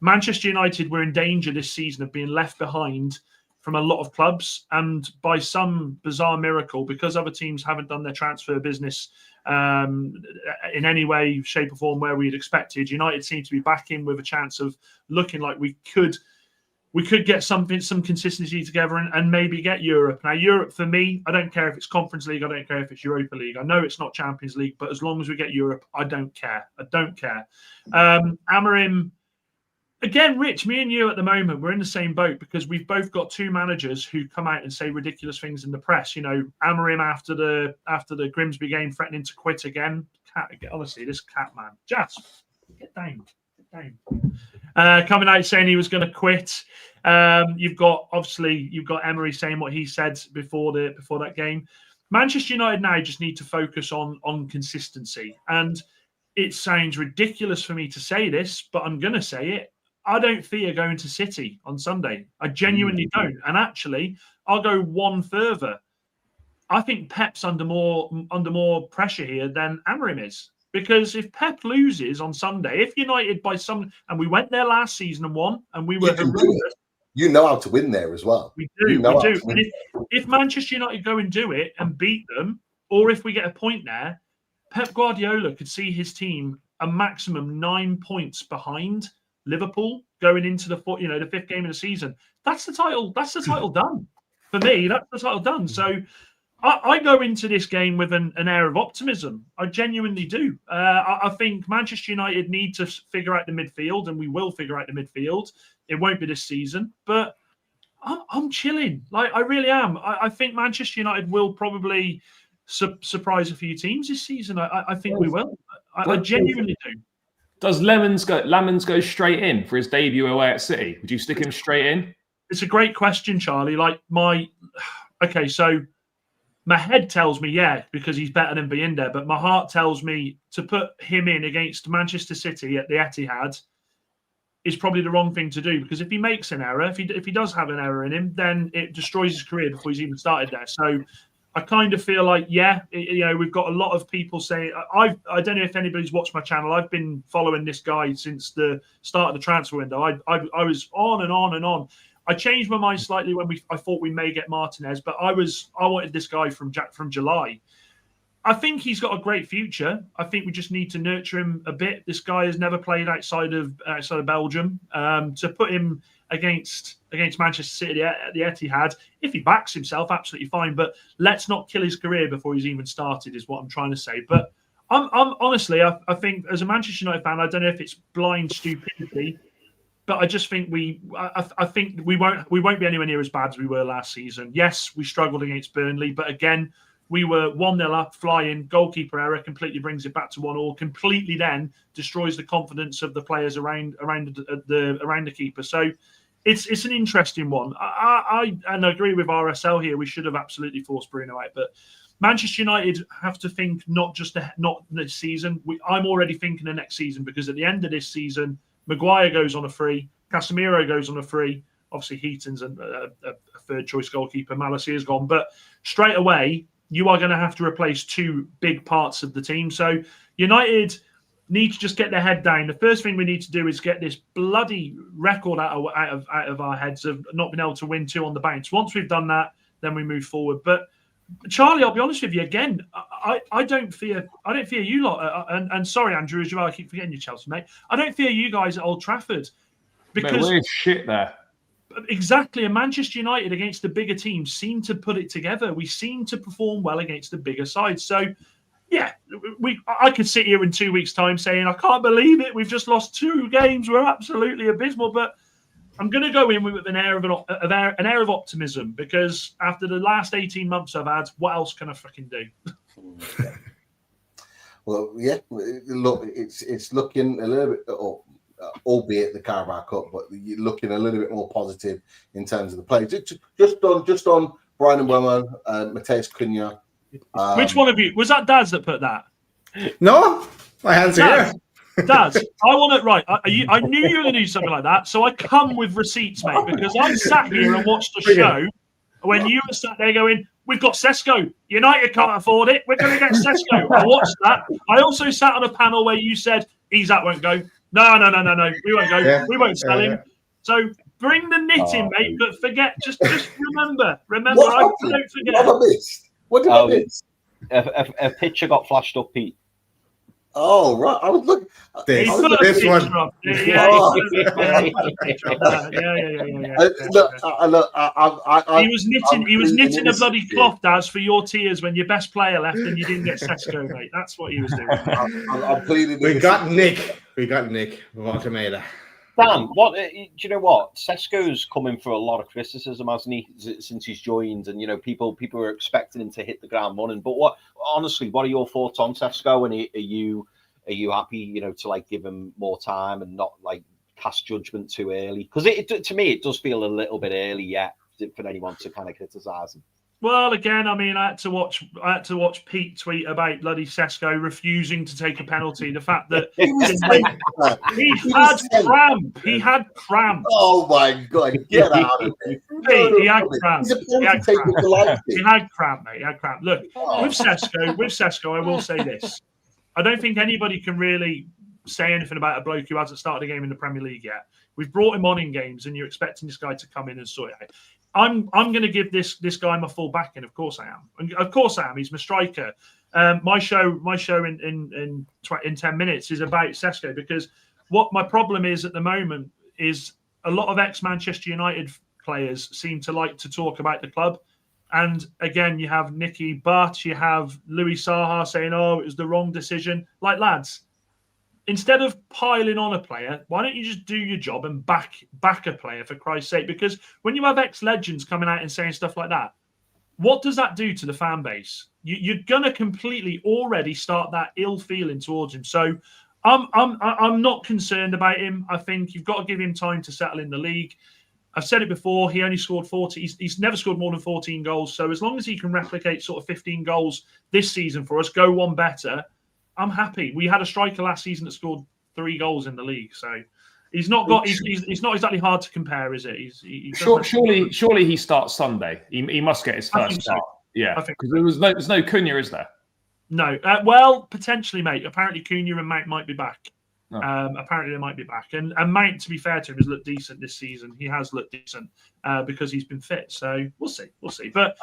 Manchester United were in danger this season of being left behind from a lot of clubs, and by some bizarre miracle, because other teams haven't done their transfer business in any way, shape or form where we'd expected, United seem to be back in with a chance of looking like we could get some consistency together and maybe get Europe. Now, Europe for me, I don't care if it's Conference League, I don't care if it's Europa League. I know it's not Champions League, but as long as we get Europe, I don't care. Amorim. Again, Rich, me and you at the moment, we're in the same boat because we've both got 2 managers who come out and say ridiculous things in the press. Amorim after the Grimsby game threatening to quit again. Honestly, this cat man, just get down. Coming out saying he was going to quit. You've got Emery saying what he said before that game. Manchester United now just need to focus on consistency. And it sounds ridiculous for me to say this, but I'm going to say it. I don't fear going to City on Sunday. I genuinely don't. And actually, I'll go one further. I think Pep's under more pressure here than Amorim is. Because if Pep loses on Sunday, if United and we went there last season and won, and we were horrendous. You know how to win there as well. We do. And if Manchester United go and do it and beat them, or if we get a point there, Pep Guardiola could see his team a maximum 9 points behind Liverpool going into the 5th game of the season. That's the title. That's the title done for me. That's the title done. So I go into this game with an air of optimism. I genuinely do. I think Manchester United need to figure out the midfield, and we will figure out the midfield. It won't be this season, but I'm chilling. Like, I really am. I think Manchester United will probably surprise a few teams this season. I think we will. I genuinely do. Does Lemons go straight in for his debut away at City? Would you stick him straight in? It's a great question, Charlie. So my head tells me, yeah, because he's better than Binder, but my heart tells me to put him in against Manchester City at the Etihad is probably the wrong thing to do, because if he makes an error, if he does have an error in him, then it destroys his career before he's even started there. So I kind of feel like, we've got a lot of people saying, I don't know if anybody's watched my channel. I've been following this guy since the start of the transfer window. I was on and on and on. I changed my mind slightly when I thought we may get Martinez, but I wanted this guy from July. I think he's got a great future. I think we just need to nurture him a bit. This guy has never played outside of Belgium. To put him against Manchester City at the Etihad, if he backs himself, absolutely fine. But let's not kill his career before he's even started, is what I'm trying to say. But I'm honestly, I think as a Manchester United fan, I don't know if it's blind stupidity, but I just think I think we won't be anywhere near as bad as we were last season. Yes, we struggled against Burnley, but again, we were 1-0 up, flying, goalkeeper error, completely brings it back to 1-1, completely then destroys the confidence of the players around the keeper. So it's an interesting one. I agree with RSL here. We should have absolutely forced Bruno out, but Manchester United have to think not this season. I'm already thinking of next season, because at the end of this season, Maguire goes on a free, Casemiro goes on a free. Obviously, Heaton's a third choice goalkeeper. Malacia is gone, but straight away, you are going to have to replace two big parts of the team. So United need to just get their head down. The first thing we need to do is get this bloody record out of our heads of not being able to win 2 on the bounce. Once we've done that, then we move forward. But Charlie, I'll be honest with you again. I don't fear you lot. And sorry, Andrew, as well. I keep forgetting you, Chelsea, mate. I don't fear you guys at Old Trafford, because we're shit there. Exactly, and Manchester United against the bigger teams seem to put it together. We seem to perform well against the bigger sides. So, yeah, I could sit here in 2 weeks' time saying, I can't believe it. We've just lost 2 games. We're absolutely abysmal. But I'm going to go in with an air of optimism, because after the last 18 months I've had, what else can I fucking do? Well, yeah, look, it's looking a little bit. Albeit the Carabao Cup, but you're looking a little bit more positive in terms of the play. Just on Brian Mbeumo, Mateus Cunha. Which one of you was that? Daz that put that? No, my hands are here. Daz, I want it right. I knew you were going to do something like that, so I come with receipts, mate, because I sat here and watched the show when you were sat there going, "We've got Sesko. United can't afford it. We're going to get Sesko." I watched that. I also sat on a panel where you said Isak won't go. No. We won't go. Yeah. We won't sell him. So bring the knitting, mate. But forget. Just remember. Don't forget. What did I miss? A picture got flashed up, Pete. Oh, right. I was looking. This one. He was knitting a bloody cloth, Daz, for your tears when your best player left and you didn't get Sesko, mate. That's what he was doing. I'm pleading. We got Nick. Walkabout. Dan, do you know what? Sesko's coming for a lot of criticism, hasn't he, since he's joined? And people are expecting him to hit the ground running. But what are your thoughts on Sesko? And are you happy, to give him more time and not cast judgment too early? Because to me, it does feel a little bit early yet for anyone to kind of criticise him. Well, again, I mean, I had to watch Pete tweet about bloody Sesko refusing to take a penalty. The fact that he had cramp. Oh my God, get out of it! He had cramp. He had cramp, mate. He had cramp. Look, with Sesko, I will say this: I don't think anybody can really say anything about a bloke who hasn't started a game in the Premier League yet. We've brought him on in games, and you're expecting this guy to come in and sort it out. I'm going to give this guy my full backing. Of course I am. He's my striker. My show in 10 minutes is about Sesko, because what my problem is at the moment is a lot of ex-Manchester United players seem to like to talk about the club. And again, you have Nicky Butt, you have Louis Saha saying, "Oh, it was the wrong decision." Like, lads, instead of piling on a player, why don't you just do your job and back a player, for Christ's sake? Because when you have ex-legends coming out and saying stuff like that, what does that do to the fan base? You're gonna completely already start that ill feeling towards him. So I'm not concerned about him. I think you've got to give him time to settle in the league. I've said it before. He only scored 40. He's never scored more than 14 goals. So as long as he can replicate sort of 15 goals this season for us, go one better, I'm happy. We had a striker last season that scored 3 goals in the league, so he's not exactly hard to compare, is it? Surely he starts Sunday. He must get his first start. Yeah, I think because there's no Cunha, is there? no. Well, potentially, mate. Apparently, Cunha and Mount might be back. Oh. Apparently, they might be back. And Mount, to be fair to him, has looked decent this season. He has looked decent because he's been fit. So we'll see. We'll see. But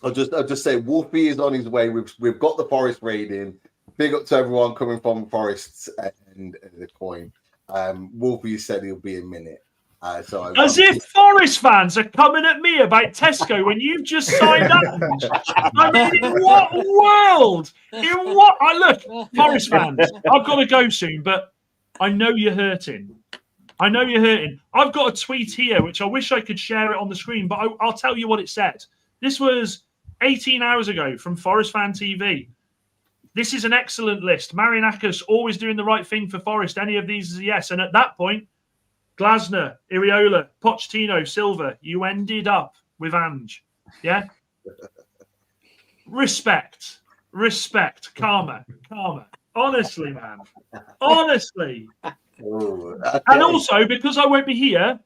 I'll just say Wolfie is on his way. We've got the Forest raiding. Big up to everyone coming from Forest's end of the coin. Wolfie said he'll be a minute. As if Forest fans are coming at me about Tesco when you've just signed up. I mean, in what world? In what? Look, Forest fans, I've got to go soon, but I know you're hurting. I know you're hurting. I've got a tweet here, which I wish I could share it on the screen, but I'll tell you what it said. This was 18 hours ago from Forest Fan TV. This is an excellent list. Marinakis always doing the right thing for Forest. Any of these is a yes. And at that point, Glasner, Iriola, Pochettino, Silva, you ended up with Ange. Yeah? Respect. Karma. Honestly, man. Honestly. Ooh, okay. And also, because I won't be here,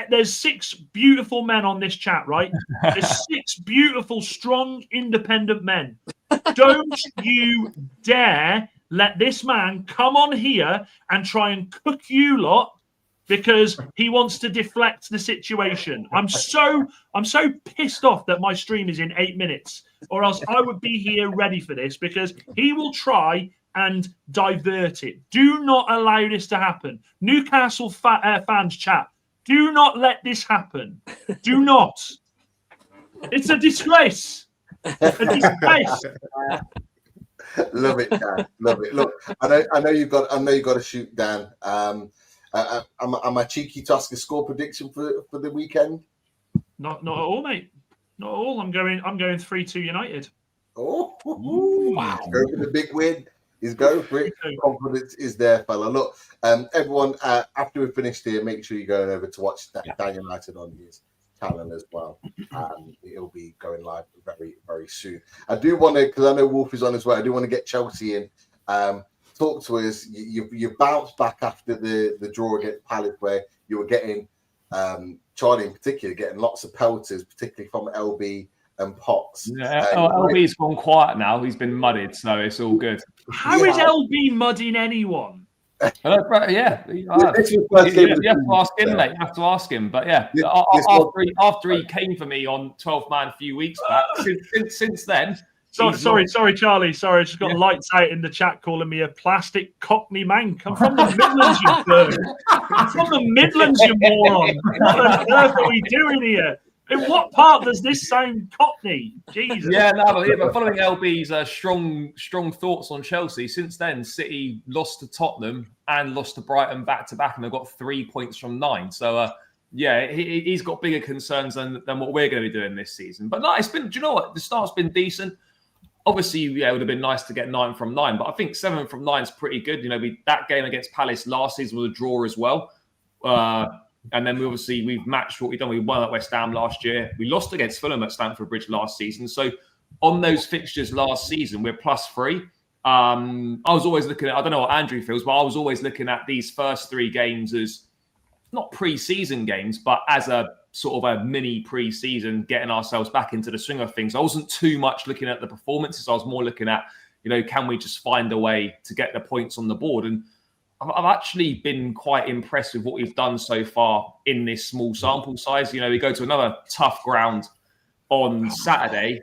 there's 6 beautiful men on this chat, right? There's 6 beautiful, strong, independent men. Don't you dare let this man come on here and try and cook you lot because he wants to deflect the situation. I'm so pissed off that my stream is in 8 minutes, or else I would be here ready for this because he will try and divert it. Do not allow this to happen. Newcastle fans chat. Do not let this happen. Do not. It's a disgrace. A disgrace. Love it, Dan. Love it. Look, I know you've got to shoot, Dan. Am I cheeky to ask a score prediction for the weekend? Not at all, mate. Not at all. I'm going 3-2 United. Oh, wow. Go for the big win. He's going for it. Confidence is there, fella. Look, everyone, after we finished here, make sure you're going over to watch Dan United on his channel as well. It'll be going live very, very soon. I do want to, because I know Wolf is on as well, I do want to get Chelsea in. Talk to us. You bounced back after the draw against Palace, where you were getting, Charlie in particular, getting lots of pelters, particularly from LB and Potts. Yeah, LB's gone quiet now. He's been mudded, so it's all good. How is LB mudding anyone? Yeah. You have to ask him, mate. You have to ask him. But yeah, after he came for me on 12th man a few weeks back, since then. Sorry, Charlie. Sorry, I just got lights out in the chat calling me a plastic cockney mank. I'm from the Midlands, you bird. I'm from the Midlands, you moron. What on earth are we doing here? In what part does this sound cockney? Jesus. Yeah, but following LB's strong thoughts on Chelsea, since then, City lost to Tottenham and lost to Brighton back-to-back, and they've got 3 points from 9. So, he's got bigger concerns than what we're going to be doing this season. But no, it's been, do you know what? The start's been decent. Obviously, it would have been nice to get 9 from 9, but I think 7 from 9 is pretty good. You know, that game against Palace last season was a draw as well. And then we've matched what we've done. We won at West Ham last year. We lost against Fulham at Stamford Bridge last season. So on those fixtures last season, we're +3. I was always looking at, I don't know what Andrew feels, but I was always looking at these first 3 games as not pre-season games, but as a sort of a mini pre-season, getting ourselves back into the swing of things. I wasn't too much looking at the performances. I was more looking at, can we just find a way to get the points on the board? And I've actually been quite impressed with what we've done so far in this small sample size. We go to another tough ground on Saturday,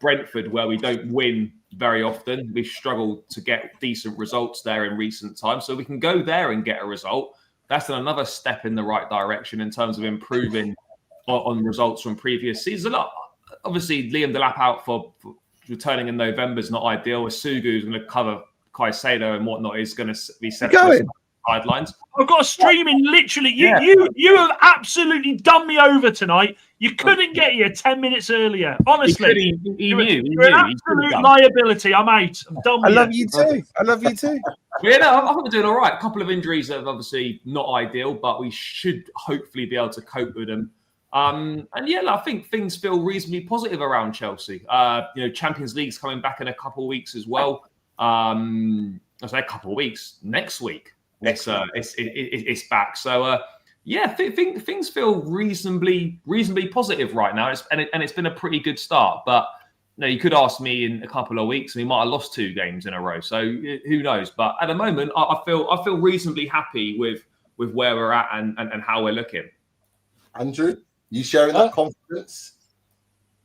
Brentford, where we don't win very often. We've struggled to get decent results there in recent times. So we can go there and get a result. That's another step in the right direction in terms of improving on results from previous seasons. Obviously, Liam Delap out for returning in November is not ideal. Asugu is going to cover Caicedo and whatnot is going to be set to the sidelines. I've got a streaming literally. You have absolutely done me over tonight. You couldn't get here 10 minutes earlier. Honestly, you're an absolute liability. I'm out. I'm done with I love you too. Yeah, I think we're doing all right. A couple of injuries that are obviously not ideal, but we should hopefully be able to cope with them. I think things feel reasonably positive around Chelsea. Champions League's coming back in a couple of weeks as well. I say a couple of weeks. Next week, it's back. So Yeah, things feel reasonably positive right now, and it's been a pretty good start. But you could ask me in a couple of weeks, and we might have lost 2 games in a row. So who knows? But at the moment, I feel reasonably happy with where we're at and how we're looking. Andrew, you sharing that confidence?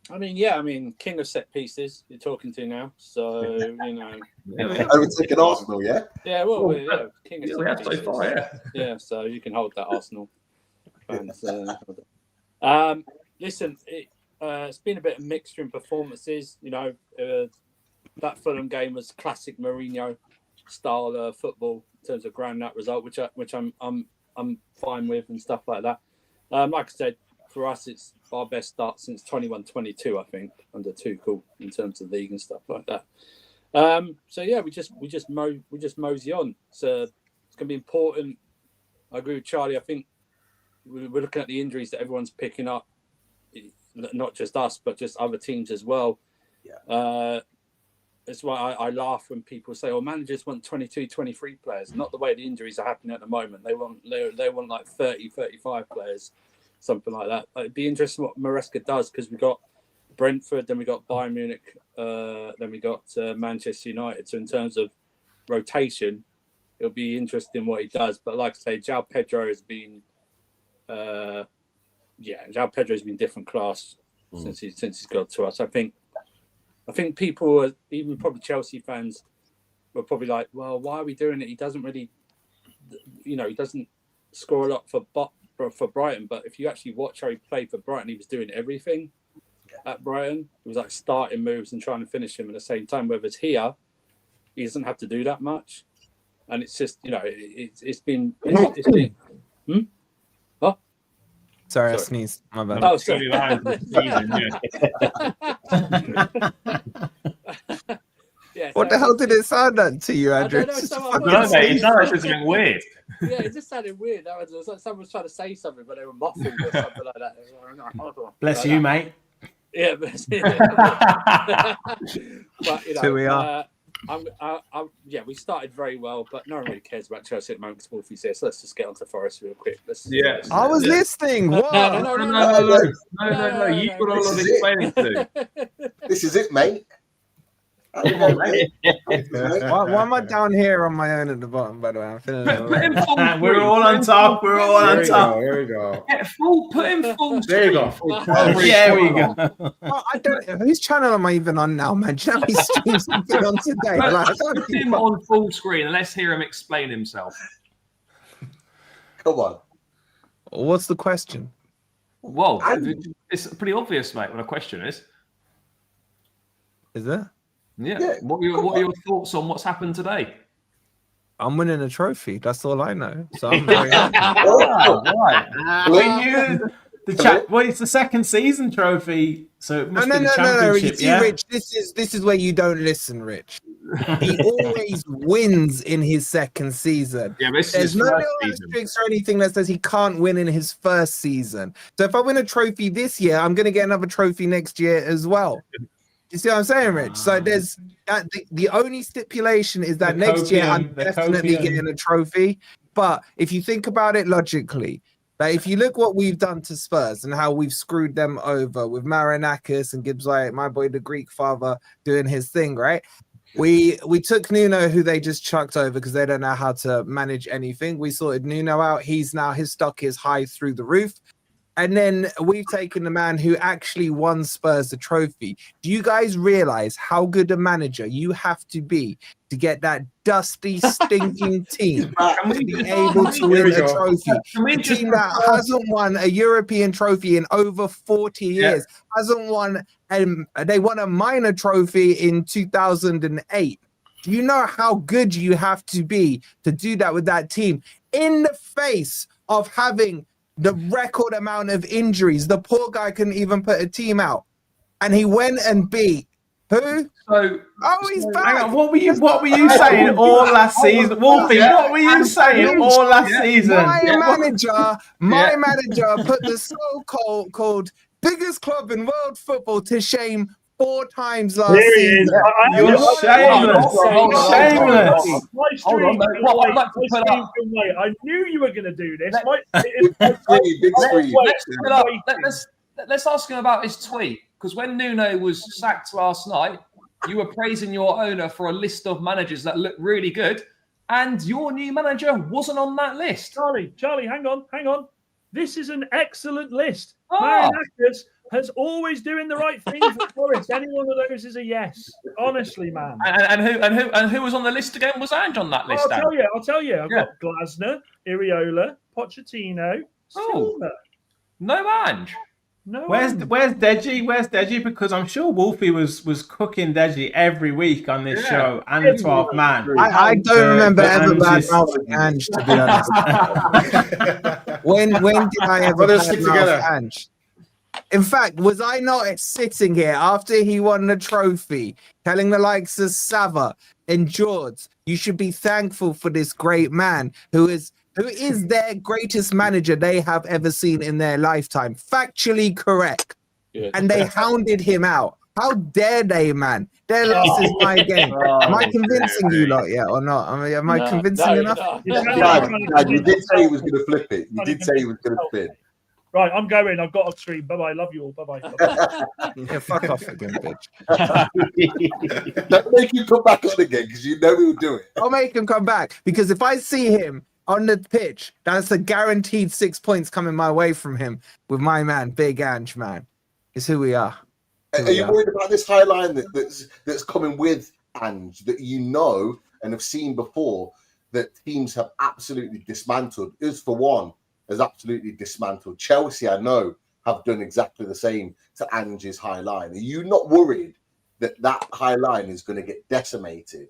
I mean, king of set pieces you're talking to now. So, Overtaking Arsenal, yeah? Yeah, well, yeah, king of set so pieces. far, yeah. Yeah, so you can hold that, Arsenal fans. Listen, it's been a bit of mixture in performances. That Fulham game was classic Mourinho style football in terms of ground that result, which I'm fine with and stuff like that. Like I said, for us, it's our best start since 21-22, I think, under Tuchel in terms of league and stuff like that. So yeah, we just mosey on. So it's going to be important. I agree with Charlie. I think we're looking at the injuries that everyone's picking up, not just us, but just other teams as well. Yeah. That's why I laugh when people say, managers want 22, 23 players. Not the way the injuries are happening at the moment. They want like 30, 35 players, something like that. It'd be interesting what Maresca does, because we got Brentford, then we got Bayern Munich, then we got Manchester United. So in terms of rotation, it'll be interesting what he does. But like I say, João Pedro has been, João Pedro's been different class since he's got to us. I think people, even probably Chelsea fans, were probably like, well, why are we doing it? He doesn't really, he doesn't score a lot for Brighton. But if you actually watch how he played for Brighton, he was doing everything at Brighton. It was like starting moves and trying to finish him at the same time. Whereas here, he doesn't have to do that much. And it's just, it's been. What? Sorry, I sneezed. My bad. Oh, sorry. What the hell did it sound like to you, Andrew? It sounded like something weird. Yeah, it just sounded weird. It was like someone was trying to say something, but they were muffled or something like that. Bless you, mate. Yeah, but Here we are. We started very well, but no one really cares about Chelsea at the moment because Wolfie's here. So let's just get on to Forest real quick. I was listening. What? No. You've got all of the explaining to do. This is it, mate. Why am I down here on my own at the bottom, by the way? I'm feeling We're all on top. We're all on top. Here we go. Put him full. There you go. There we go. Well, I don't. Whose channel am I even on now, man? Do you know how many streams I've been on today? Put him on full screen and let's hear him explain himself. Come on. What's the question? Well, it's pretty obvious, mate, what a question is. Is it? Yeah. What are your thoughts on what's happened today? I'm winning a trophy. That's all I know. So I'm very happy. It's the second season trophy, so it must be the championship. You see, Rich, this is where you don't listen, Rich. He always wins in his second season. Yeah, there's no asterisks or anything that says he can't win in his first season. So if I win a trophy this year, I'm going to get another trophy next year as well. You see what I'm saying, Rich? So there's the only stipulation is that next year I'm definitely getting a trophy. But if you think about it logically, like if you look what we've done to Spurs and how we've screwed them over with Marinakis and Gibbs White, my boy, the Greek father, doing his thing, right? We took Nuno, who they just chucked over because they don't know how to manage anything. We sorted Nuno out. His stock is high through the roof. And then we've taken the man who actually won Spurs the trophy. Do you guys realize how good a manager you have to be to get that dusty, stinking team to be able to win a trophy? A team that hasn't won a European trophy in over 40 years, hasn't won, they won a minor trophy in 2008. Do you know how good you have to be to do that with that team in the face of having the record amount of injuries? The poor guy couldn't even put a team out, and he went and beat who? He's back. Hang on, what were you saying all last season, Wolfie? What were you saying all last season? My manager put the so-called biggest club in world football to shame 4 times last There he is. season. You're shameless. Hold on. Shameless. My Hold on, stream mate. can What I'd wait. like to My put stream up- can wait. I knew you were going to do this. Big three. Let's ask him about his tweet, because when Nuno was sacked last night, you were praising your owner for a list of managers that looked really good, and your new manager wasn't on that list. Charlie, hang on. This is an excellent list. Ah. Marinakis has always doing the right thing for Forest. Any one of those is a yes. Honestly, man. And who was on the list again? Was Ange on that list? I'll tell you. I've Yeah. got Glasner, Iriola, Pochettino, Silva. No Ange. No. Where's Deji? Where's Deji? Because I'm sure Wolfie was cooking Deji every week on this show and the 12th man. I don't remember ever Ange's- badmouthing Ange, to be honest. when did I ever Brothers stick together. badmouth Ange? In fact, was I not sitting here after he won the trophy, telling the likes of Sava and George, you should be thankful for this great man who is their greatest manager they have ever seen in their lifetime. Factually correct. Yeah. And they hounded him out. How dare they, man? Their loss is my game. Am I convincing you lot yet or not? Am I convincing enough? Dad, you did say he was going to flip it. You did say he was going to spin. Right, I'm going. I've got a stream. Bye-bye. Love you all. Bye-bye. Yeah, fuck off again, bitch. Don't make you come back on again because you know he'll do it. I'll make him come back because if I see him on the pitch, that's a guaranteed 6 points coming my way from him with my man, Big Ange, man. It's who we are. Are you worried about this high line that's coming with Ange that you know and have seen before that teams have absolutely dismantled? Us, for one, has absolutely dismantled. Chelsea, I know, have done exactly the same to Ange's high line. Are you not worried that high line is going to get decimated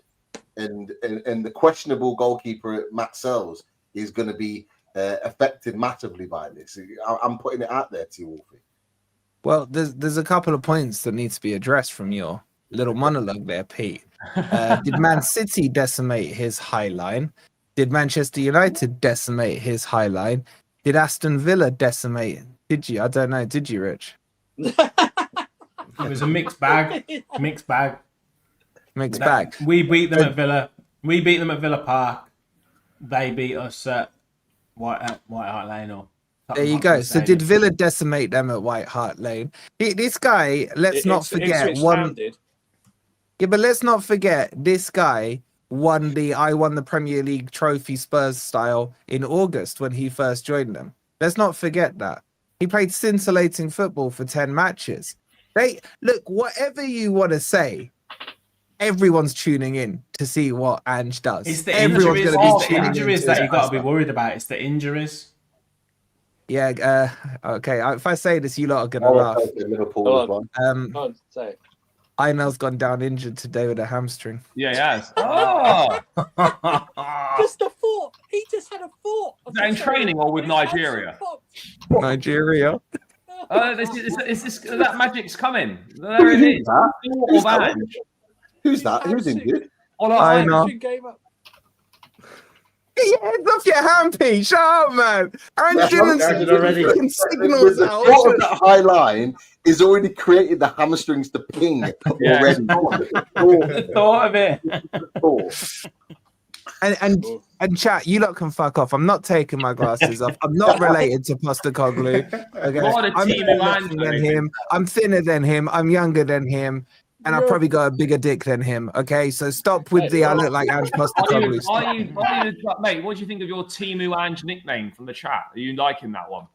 and the questionable goalkeeper Matt Sells is going to be affected massively by this? I'm putting it out there to you, Wolfie. Well, there's a couple of points that need to be addressed from your little monologue there, Pete. Did Man City decimate his high line? Did Manchester United decimate his high line? Did Aston Villa decimate? Did you? I don't know. Did you, Rich? It was a mixed bag. Mixed bag. We beat them at Villa. We beat them at Villa Park. They beat us at White Hart Lane. Or there you go. So did Villa decimate them at White Hart Lane? This guy, let's not forget one. Yeah, but let's not forget this guy won the Premier League trophy Spurs style in August when he first joined them. Let's not forget that. He played scintillating football for 10 matches. Look, whatever you want to say, everyone's tuning in to see what Ange does. It's the Everyone's injuries, gonna be it's the tuning injuries into that his you've got to be stuff. worried about. It's the injuries. Yeah, okay. If I say this, you lot are going to laugh. Liverpool. Say it. Einel's gone down injured today with a hamstring. Yeah, he has. Oh! Just a thought. He just had a thought. Is that in training or with Nigeria? Nigeria. That magic's coming. There it is. Who's that? Who's injured? I know. Game up. Get your heads off your hand, Shut up, man. Aaron Gillen's already. signals The out. thought of that high line is already created the hamstrings to ping already. The thought of it. And chat, you lot can fuck off. I'm not taking my glasses off. I'm not related to Postecoglou. Okay? What a I'm team better of looking Ange, than him. I'm thinner than him. I'm younger than him. And I've probably got a bigger dick than him. Okay, so stop with the I look like Ange Postecoglou. Mate, what do you think of your Timu Ange nickname from the chat? Are you liking that one?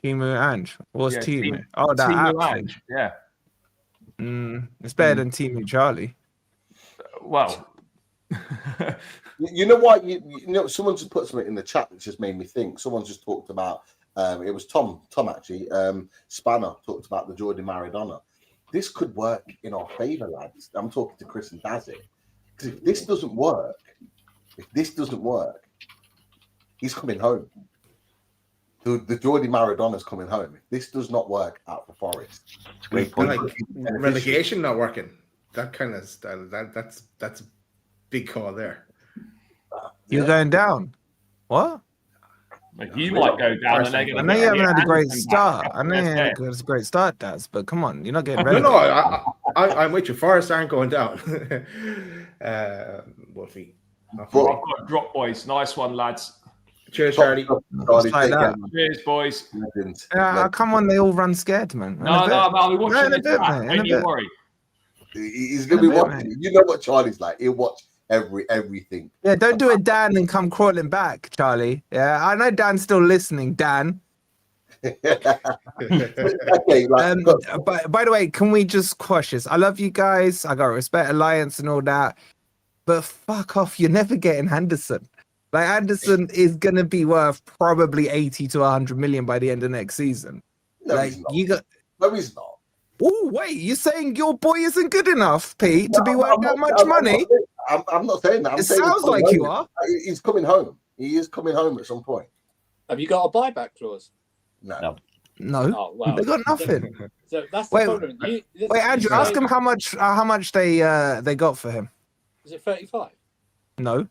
Timu Ange. What's Yeah, Timu? Oh, that Timu app Ange. Yeah. it's better than Timu Charlie. Well, You know what? You know, someone just put something in the chat that just made me think. Someone just talked about. It was Tom actually. Spanner talked about the Jordan Maradona. This could work in our favour, lads. I'm talking to Chris and Dazzy. Because if this doesn't work, he's coming home. The Jordi Maradona's coming home. If this does not work out for Forest, Like relegation not working. That kind of style. That's a big call there. You're going down. What? You might go down, and they're I going know to. you haven't had a great Anderson start. back. I know you haven't had a great start, Daz, but come on, you're not getting No, ready. I'm with you. Forest aren't going down. Wolfie. I've got a drop, boys. Nice one, lads. Cheers, Charlie. Just like that. Cheers, boys. Come on, they all run scared, man. No, we're watching this back. In a Don't you bit. worry. He's gonna be watching. You know what Charlie's like. He'll watch everything. Yeah, don't do it, Dan, and come crawling back, Charlie. Yeah, I know Dan's still listening, Dan. Okay, but by the way, can we just quash this? I love you guys. I got respect Alliance and all that, but fuck off. You're never getting Henderson. Like Anderson is gonna be worth probably 80 to 100 million by the end of next season. No, he's not. No, he's not. Oh wait, you're saying your boy isn't good enough, Pete, to be worth that much money? I'm not saying that. It sounds like you are. He's coming home. He is coming home at some point. Have you got a buyback clause? No. Oh, well. They got nothing. So that's the problem. Wait, Andrew, ask him how much they got for him. Is it 35? No.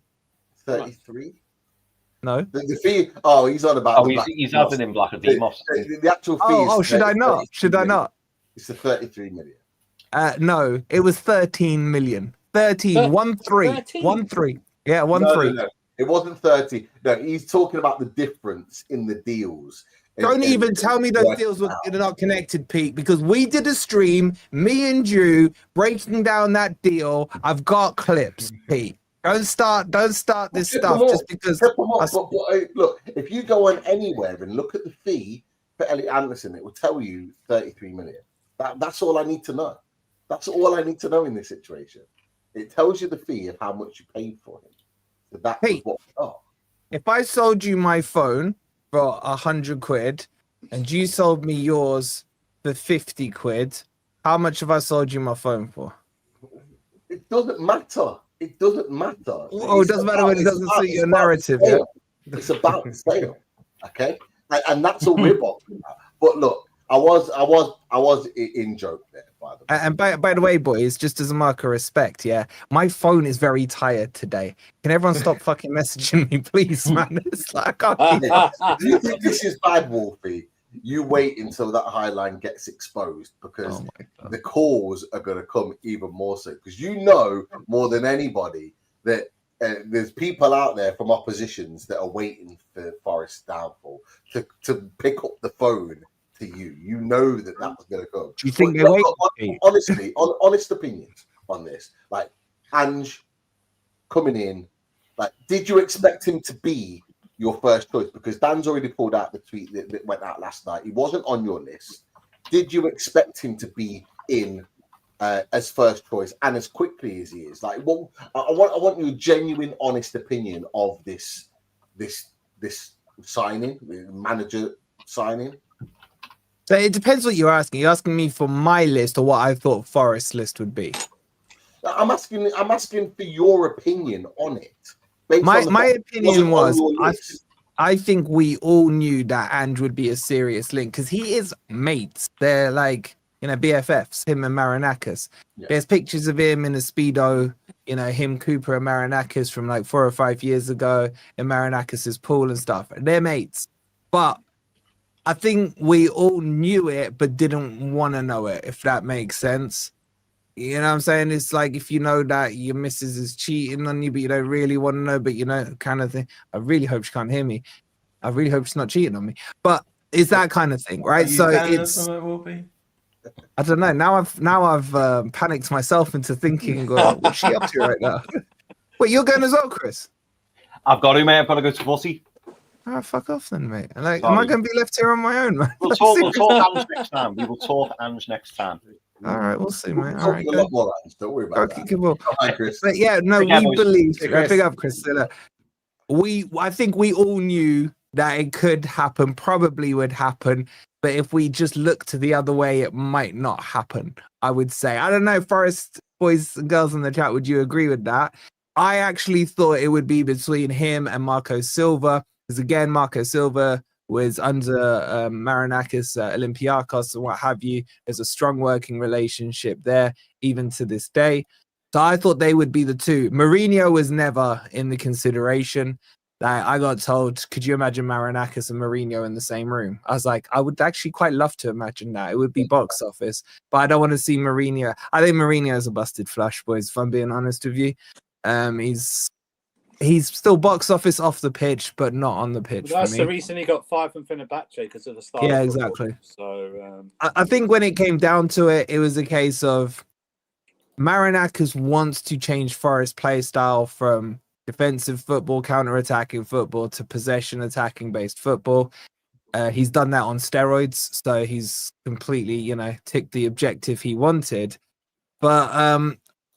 33? No. The fee. Oh, he's on about. He's having him like a demos. The actual fee. Oh, should I not? Should I not? It's the 33 million. No, it was 13 million. 13. 1-3. Yeah, 1-3. No. It wasn't 30. No, he's talking about the difference in the deals. Don't even tell me those deals were not connected, Pete, because we did a stream, me and you, breaking down that deal. I've got clips, Pete. Don't start this stuff just because. Look, if you go on anywhere and look at the fee for Elliot Anderson, it will tell you 33 million. That's all I need to know. That's all I need to know in this situation. It tells you the fee of how much you paid for him. So that's what. If I sold you my phone for 100 quid and you sold me yours for 50 quid, how much have I sold you my phone for? It doesn't matter. It doesn't matter. Oh, it doesn't matter when it doesn't suit your narrative. Yeah? It's about the sale, okay? And that's all we're boxing about. But look, I was in joke there, by the way. And by the way, boys, just as a mark of respect, yeah, my phone is very tired today. Can everyone stop fucking messaging me, please, man? It's like I can't If you think this is bad, Wolfie, you wait until that high line gets exposed, because the calls are going to come even more so. Because you know more than anybody that there's people out there from oppositions that are waiting for Forest's downfall to pick up the phone to you. You know that was going to come. Do you think they're waiting? Honestly, honest opinions on this. Like Ange coming in, like, did you expect him to be your first choice? Because Dan's already pulled out the tweet that went out last night. He wasn't on your list. Did you expect him to be in as first choice and as quickly as he is? Like, well, I want your genuine, honest opinion of this signing, manager signing. So it depends what you're asking. You're asking me for my list or what I thought Forest's list would be. I'm asking for your opinion on it. My opinion was I think we all knew that Ange would be a serious link because he is mates. They're like, BFFs, him and Marinakis. Yeah. There's pictures of him in a Speedo, him, Cooper, and Marinakis from like 4 or 5 years ago in Marinakis' pool and stuff. They're mates. But I think we all knew it, but didn't want to know it, if that makes sense. You know what I'm saying? It's like if you know that your missus is cheating on you, but you don't really want to know, but kind of thing. I really hope she can't hear me. I really hope she's not cheating on me. But it's that kind of thing, right? So it's. I don't know. Now I've panicked myself into thinking, what's she up to right now? Wait, you're going as well, Chris? I've got to, mate. I've got to go to Wolfie. Oh, fuck off then, mate. Like, am I going to be left here on my own, man? We'll talk Ange next time. We will talk Ange next time. All right, we'll see, mate. All right, don't worry about that. Hi, Chris. But yeah, no, we believe. Big up, Chris. I think we all knew that it could happen, probably would happen. But if we just look to the other way, it might not happen, I would say. I don't know, Forest boys and girls in the chat, would you agree with that? I actually thought it would be between him and Marco Silva. Because again, Marco Silva was under Marinakis, Olympiacos, and what have you. There's a strong working relationship there, even to this day. So I thought they would be the two. Mourinho was never in the consideration. Like, I got told, could you imagine Marinakis and Mourinho in the same room? I was like, I would actually quite love to imagine that. It would be box office, but I don't want to see Mourinho. I think Mourinho is a busted flush, boys, if I'm being honest with you. He's still box office off the pitch, but not on the pitch. Well, that's for the me. reason he got fired from Fenerbahce, because of the style. Yeah, of football. exactly. So I think when it came down to it, it was a case of Marinakis wants to change Forest play style from defensive football, counter-attacking football to possession attacking based football. He's done that on steroids, so he's completely, ticked the objective he wanted. But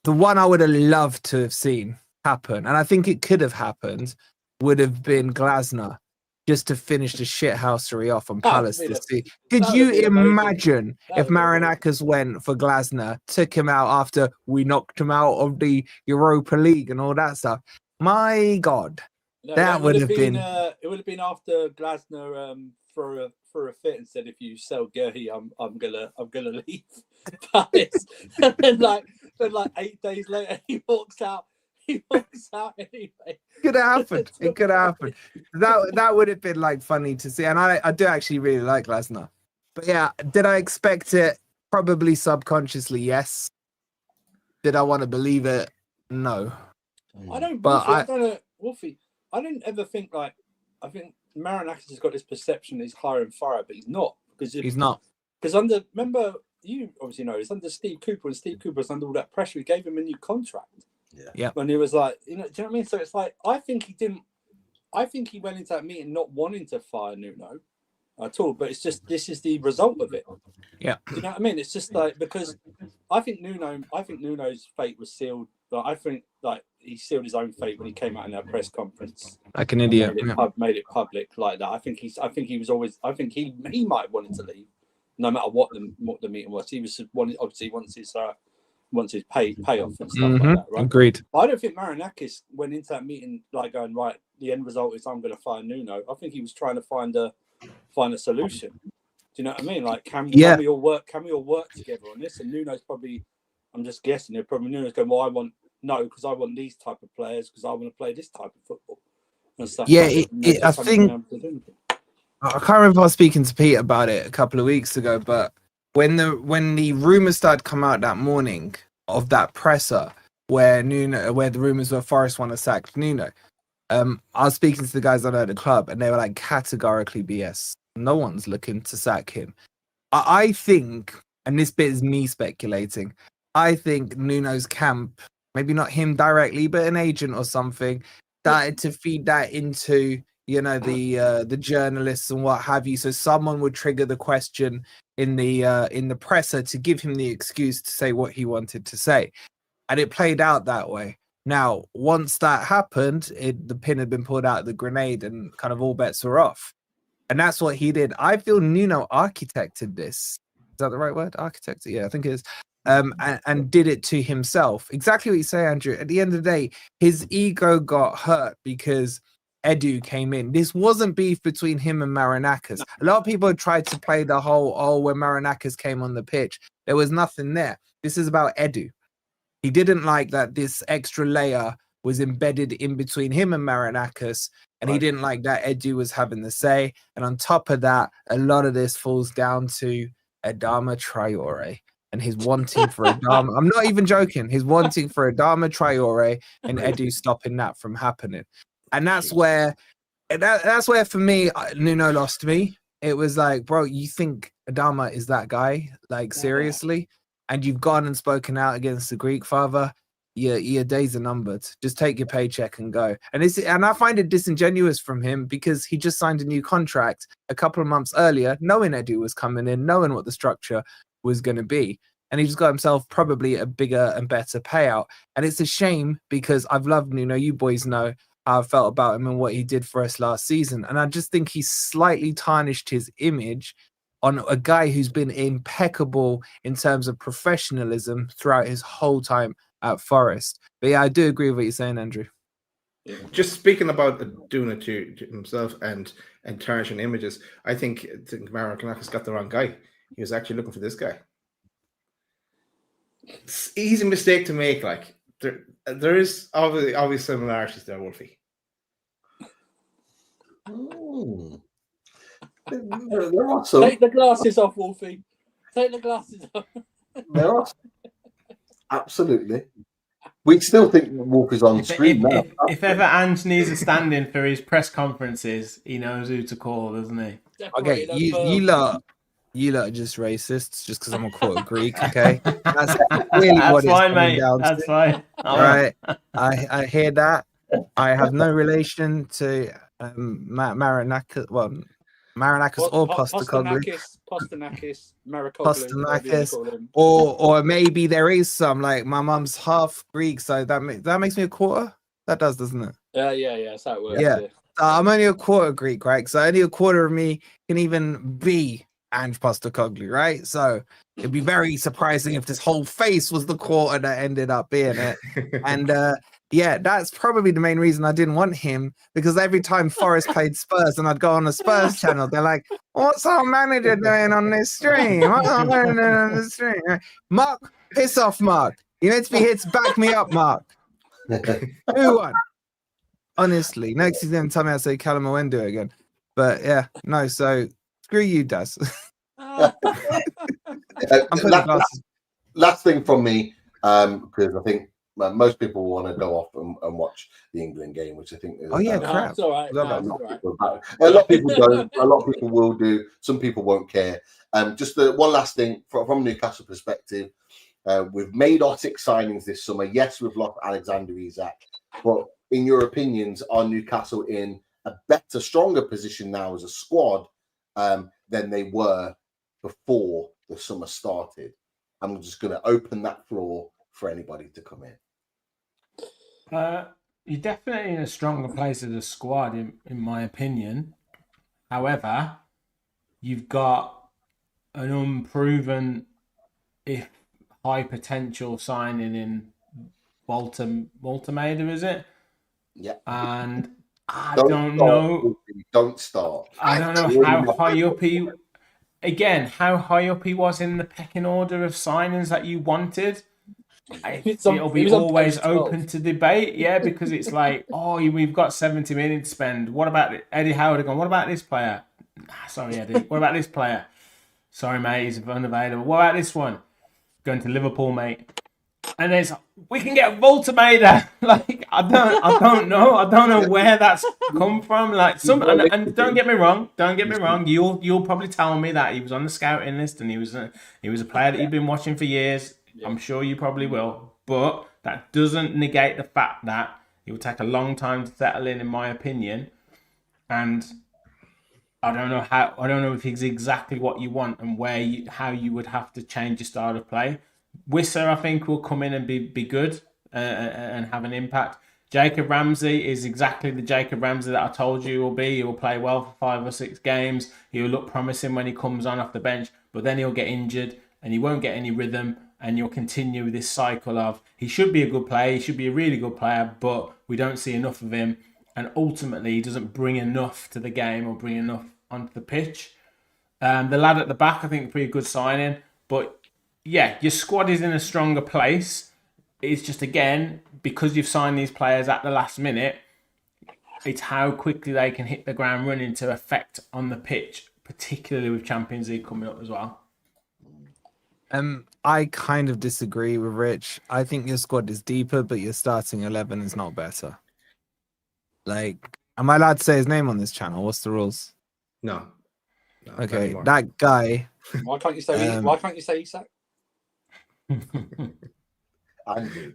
the one I would have loved to have seen happen, and I think it could have happened, would have been Glasner, just to finish the shithousery off on Palace this season. Could you imagine if Marinakis went for Glasner, took him out after we knocked him out of the Europa League and all that stuff? My God, that would have been. It would have been after Glasner for a fit and said, "If you sell Gerhi, I'm gonna leave Palace." And then like 8 days later, he walks out. He walks out anyway. Could have happened. It could have happened. That would have been like funny to see. And I do actually really like Glasner. But yeah, did I expect it? Probably subconsciously, yes. Did I want to believe it? No. I don't. But Wolfie, I don't ever think I think Marinakis has got this perception that he's hiring fire, but he's not, because he's not. Because remember, you obviously know, it's under Steve Cooper, and Steve Cooper was under all that pressure. He gave him a new contract. Yeah. When he was like, do you know what I mean? So it's like, I think he went into that meeting not wanting to fire Nuno at all, but it's just, this is the result of it. Yeah. Do you know what I mean? It's just like, because I think Nuno's fate was sealed. Like, I think he sealed his own fate when he came out in that press conference. Like an idiot. Made it public like that. I think he might have wanted to leave, no matter what the meeting was. He was obviously wants his payoff and stuff like that, right? Agreed. I don't think Marinakis went into that meeting like going, right, the end result is I'm going to fire Nuno. I think he was trying to find a solution. Do you know what I mean? Like, can we all work together on this? And Nuno's probably, I'm just guessing, Nuno's going, well, because I want these type of players, because I want to play this type of football and stuff. Yeah, I think I can't remember if I was speaking to Pete about it a couple of weeks ago, but when the rumors started to come out that morning of that presser where the rumors were Forest want to sack Nuno, I was speaking to the guys I know at the club, and they were like, categorically BS. No one's looking to sack him. I think, and this bit is me speculating, I think Nuno's camp, maybe not him directly, but an agent or something, started to feed that into the journalists and what have you. So someone would trigger the question in the presser to give him the excuse to say what he wanted to say, and it played out that way. Now, once that happened, the pin had been pulled out of the grenade, and kind of all bets were off. And that's what he did. I feel Nuno architected this. Is that the right word? Architected? Yeah, I think it is. And did it to himself. Exactly what you say, Andrew. At the end of the day, his ego got hurt because Edu came in. This wasn't beef between him and Marinakis. A lot of people tried to play the whole, when Marinakis came on the pitch, there was nothing there. This is about Edu. He didn't like that this extra layer was embedded in between him and Marinakis, and he didn't like that Edu was having the say. And on top of that, a lot of this falls down to Adama Traore and his wanting for Adama. I'm not even joking. His wanting for Adama Traore and Edu stopping that from happening. And that's where for me, Nuno lost me. It was like, bro, you think Adama is that guy? Like, seriously? And you've gone and spoken out against the Greek father. Your days are numbered. Just take your paycheck and go. And I find it disingenuous from him, because he just signed a new contract a couple of months earlier, knowing Edu was coming in, knowing what the structure was going to be. And he just got himself probably a bigger and better payout. And it's a shame, because I've loved Nuno. You boys know how I felt about him and what he did for us last season. And I just think he slightly tarnished his image on a guy who's been impeccable in terms of professionalism throughout his whole time at Forest. But yeah, I do agree with what you're saying, Andrew. Just speaking about doing it to himself and tarnishing images, I think Marinakis got the wrong guy. He was actually looking for this guy. It's an easy mistake to make. Like, there is obvious similarities there, Wolfie. There are some. Take the glasses off, Wolfie. Take the glasses off. There are some. Absolutely. We still think Wolf is on screen now. If ever Ange needs a stand-in for his press conferences, he knows who to call, doesn't he? Okay, you lot are just racists just because I'm a quarter Greek. Okay, that's really what it's fine, coming mate. down That's to. fine. All right, I hear that. I have no relation to Marinakis. Well, Marinakis or Postecoglou. Postecoglou, Marikoglu, whatever you Postecoglou, call him. or maybe there is some, like my mum's half Greek, so that makes me a quarter. That does, doesn't it? Yeah. That's how it works. Yeah. I'm only a quarter Greek, right? So only a quarter of me can even be Ange Postecoglou, right? So it'd be very surprising if this whole face was the quarter that ended up being it. And yeah, that's probably the main reason I didn't want him, because every time Forest played Spurs and I'd go on the Spurs channel, they're like, what's our manager doing on this stream? What's our manager doing on this stream? Mark, piss off, Mark. You need to be here to back me up, Mark. Who won? Honestly, next he's going to tell me I say Callum Owendo again. But yeah, no, so screw you, Daz. Last thing from me, because I think most people want to go off and watch the England game, which I think is crap. It's all right. a lot of people don't. A lot of people will do. Some people won't care. Just one last thing from Newcastle perspective. We've made our 6 signings this summer. Yes, we've lost Alexander Isak, but in your opinions, are Newcastle in a better, stronger position now as a squad than they were before the summer started? I'm just going to open that floor for anybody to come in. You're definitely in a stronger place as a squad, in my opinion. However, you've got an unproven, if high potential signing in Walkabout, is it? Yeah. And I don't know. Don't start. I don't know how high up he. Again, how high up he was in the pecking order of signings that you wanted. It'll be always open to debate, yeah, because it's like, we've got 70 million to spend. What about Eddie Howard? What about this player? Sorry, Eddie. What about this player? Sorry, mate, he's unavailable. What about this one? Going to Liverpool, mate. And there's, we can get Walkabout. Like, I don't know. I don't know where that's come from. Like, and don't get me wrong. You'll probably tell me that he was on the scouting list and he was a player that you've been watching for years. I'm sure you probably will, but that doesn't negate the fact that it will take a long time to settle in my opinion. And I don't know if it's exactly what you want and how you would have to change your style of play. Wisser, I think, will come in and be good and have an impact. Jacob Ramsey is exactly the Jacob Ramsey that I told you he will be. He will play well for 5 or 6 games. He will look promising when he comes on off the bench, but then he'll get injured and he won't get any rhythm. And you'll continue with this cycle of he should be a good player, he should be a really good player, but we don't see enough of him. And ultimately, he doesn't bring enough to the game or bring enough onto the pitch. The lad at the back, I think, pretty good signing. But yeah, your squad is in a stronger place. It's just, again, because you've signed these players at the last minute, it's how quickly they can hit the ground running to affect on the pitch, particularly with Champions League coming up as well. I kind of disagree with Rich. I think your squad is deeper, but your starting 11 is not better. Like, am I allowed to say his name on this channel? What's the rules? No. Okay, that guy. Why can't you say? Why can't you say Isak? There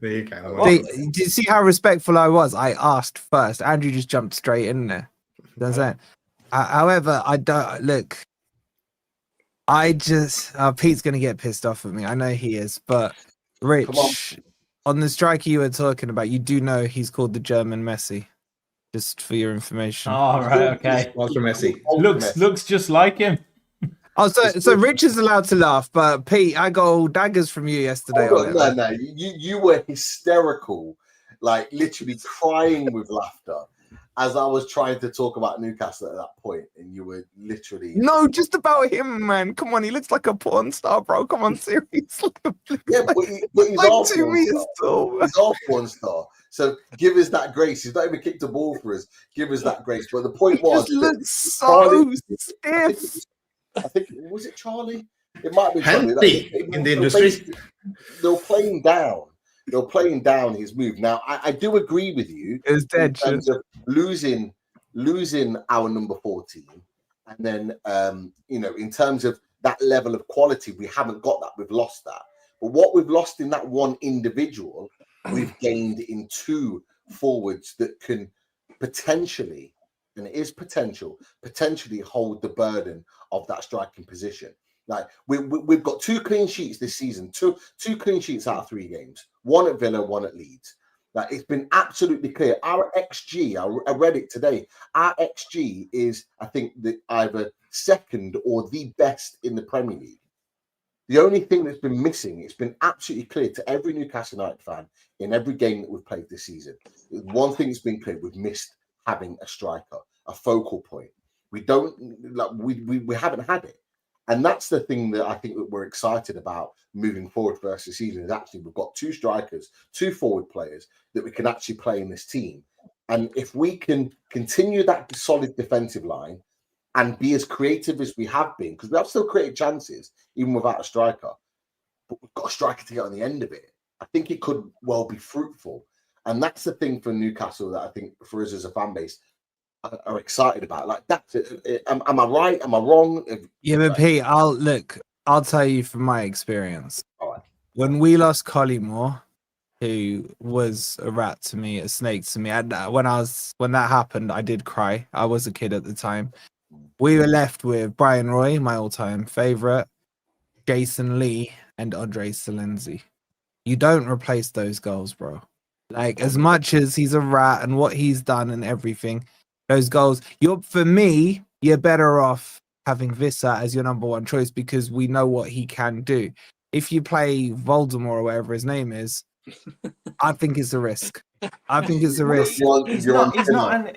you go. Did you see how respectful I was? I asked first. Andrew just jumped straight in there. You know what I'm saying? However, I don't look. I just Pete's gonna get pissed off at me. I know he is, but Rich, on the striker you were talking about, you do know he's called the German Messi. Just for your information. Oh, right, okay. Ultra Messi. Looks just like him. Oh, so Rich is allowed to laugh, but Pete, I got all daggers from you yesterday. No, you were hysterical, like literally crying with laughter. as I was trying to talk about Newcastle at that point, and you were literally No, just about him, man. Come on, he looks like a porn star, bro. Come on, seriously. yeah, but he's like our 2 porn meters star. tall. Man. He's our porn star. So give us that grace. He's not even kicked a ball for us. Give us that grace. But the point He was, just looks so Charlie- stiff. I think was it Charlie? It might be Charlie. Handy in the industry. They were playing down. They were playing down his move. Now, I do agree with you It's in dead terms shit. of losing our number 14, and then in terms of that level of quality, we haven't got that. We've lost that. But what we've lost in that one individual, we've gained in two forwards that can potentially, and it is potentially hold the burden of that striking position. Like we've got 2 clean sheets this season, two clean sheets out of 3 games, one at Villa, one at Leeds. Like it's been absolutely clear. Our XG, I read it today. Our XG is, I think, either second or the best in the Premier League. The only thing that's been missing, it's been absolutely clear to every Newcastle United fan in every game that we've played this season. One thing that's been clear: we've missed having a striker, a focal point. We haven't had it. And that's the thing that I think that we're excited about moving forward for us this season is actually we've got 2 strikers, 2 forward players that we can actually play in this team. And if we can continue that solid defensive line and be as creative as we have been, because we have still created chances even without a striker, but we've got a striker to get on the end of it. I think it could well be fruitful. And that's the thing for Newcastle that I think for us as a fan base are excited about. Like that's it. Am I right? Am I wrong? Yeah, but Pete, I'll tell you from my experience. All right. When we lost Collymore, who was a rat to me, a snake to me, when that happened, I did cry. I was a kid at the time. We were left with Brian Roy, my all-time favorite, Jason Lee, and André Salenzi. You don't replace those goals, bro. Like, as much as he's a rat and what he's done and everything, those goals, for me, you're better off having Vissa as your number 1 choice because we know what he can do. If you play Voldemort or whatever his name is, I think it's a risk. I think it's a risk. He's not an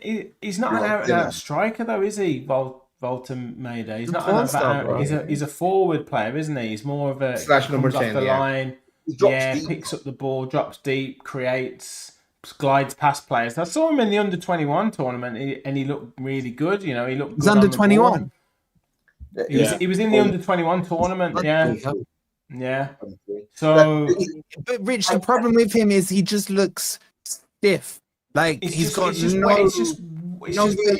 out-and-out striker, though, is he, Voltemade? He's not an out. He's a forward player, isn't he? He's more of a slash number 10. Off the line, picks up the ball, drops deep, creates, glides past players. I saw him in the under-21 tournament, and he looked really good. He looked. He's under 21. He was in the under-21 tournament. Yeah. So, but Rich, the problem with him is he just looks stiff. Like he's got no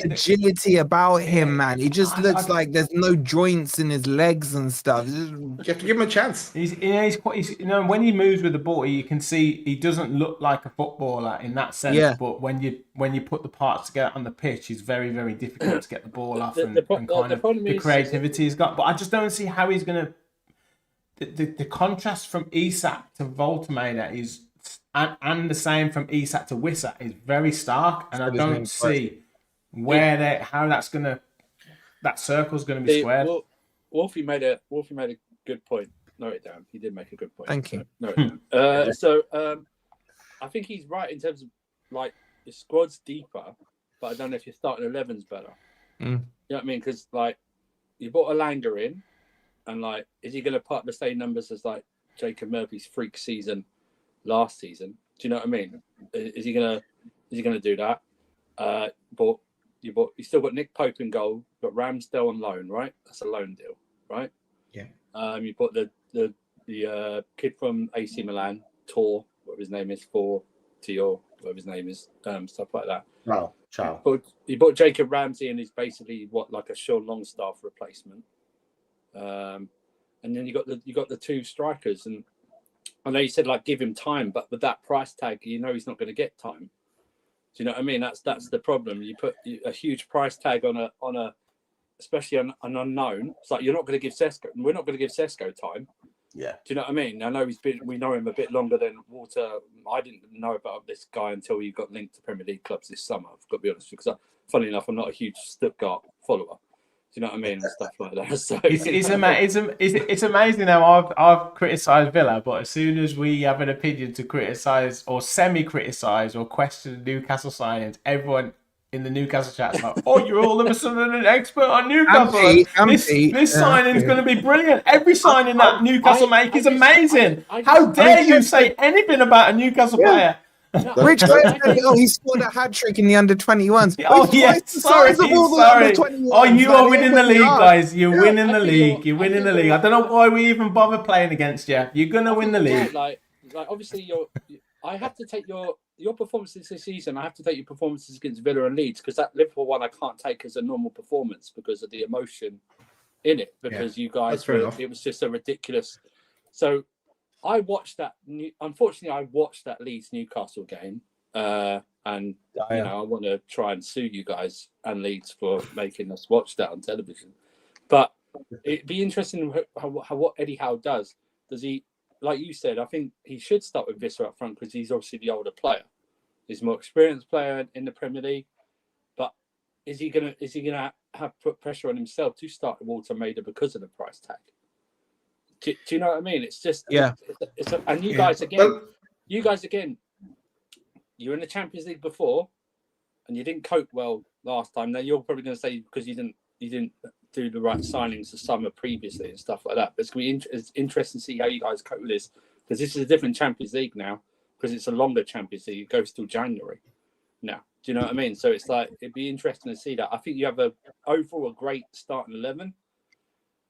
agility about him, man. He just looks like there's no joints in his legs and stuff. You have to give him a chance. When he moves with the ball, you can see he doesn't look like a footballer in that sense. Yeah. But when you put the parts together on the pitch, it's very, very difficult to get the ball off the creativity he's got. But I just don't see how he's going to. The contrast from Isak to Voltemade is, and the same from Isak to Wissa is very stark, and I don't see how that's gonna, that circle's gonna be squared. Wolfie made a good point. Note it down. He did make a good point. Thank you. I think he's right in terms of like the squad's deeper, but I don't know if your starting 11's better. You know what I mean? Because like you brought Alanga in. And like, is he going to put the same numbers as like Jacob Murphy's freak season last season? Do you know what I mean? Is he going to do that? But you still got Nick Pope in goal, got Ramsdale on loan, right? That's a loan deal, right? Yeah. You put the kid from AC Milan, Tor, whatever his name is, whatever his name is, stuff like that. Wow, ciao. But you bought Jacob Ramsey and he's basically like a Sean Longstaff replacement. And then you got the 2 strikers, and I know you said like give him time, but with that price tag, he's not going to get time. Do you know what I mean? That's the problem. You put a huge price tag on a especially an unknown. It's like we're not going to give Sesko time. Yeah. Do you know what I mean? I know we know him a bit longer than Walter. I didn't know about this guy until he got linked to Premier League clubs this summer. I've got to be honest, because funny enough, I'm not a huge Stuttgart follower. Do you know what I mean? And stuff like that. So, it's amazing how I've criticised Villa, but as soon as we have an opinion to criticise or semi-criticise or question Newcastle signings, everyone in the Newcastle chat. It's like, oh, you're all of a sudden an expert on Newcastle. This signing's going to be brilliant. Every signing that Newcastle make is amazing. How dare you say anything about a Newcastle player? Rich he scored a hat trick in the under-21s. Oh, yes, sorry. Oh, you are winning the league, guys. You're winning the league. You're winning the league. I don't know why we even bother playing against you. You're going to win the league. Like obviously, I have to take your performances this season. I have to take your performances against Villa and Leeds, because that Liverpool one I can't take as a normal performance because of the emotion in it. Because you guys, it was just a ridiculous. So I watched that. Unfortunately, I watched that Leeds Newcastle game, and you know I want to try and sue you guys and Leeds for making us watch that on television. But it'd be interesting what Eddie Howe does. Does he? Like you said, I think he should start with Visser up front because he's obviously the older player. He's a more experienced player in the Premier League. But is he gonna have put pressure on himself to start with Walter Maida because of the price tag? Do you know what I mean? It's just and you guys again, you were in the Champions League before, and you didn't cope well last time. Now you're probably going to say because you didn't do the right signings the summer previously and stuff like that. But it's going to be interesting to see how you guys cope with this, because this is a different Champions League now, because it's a longer Champions League. It goes till January now. Do you know what I mean? So it's like, it'd be interesting to see that. I think you have overall a great starting 11.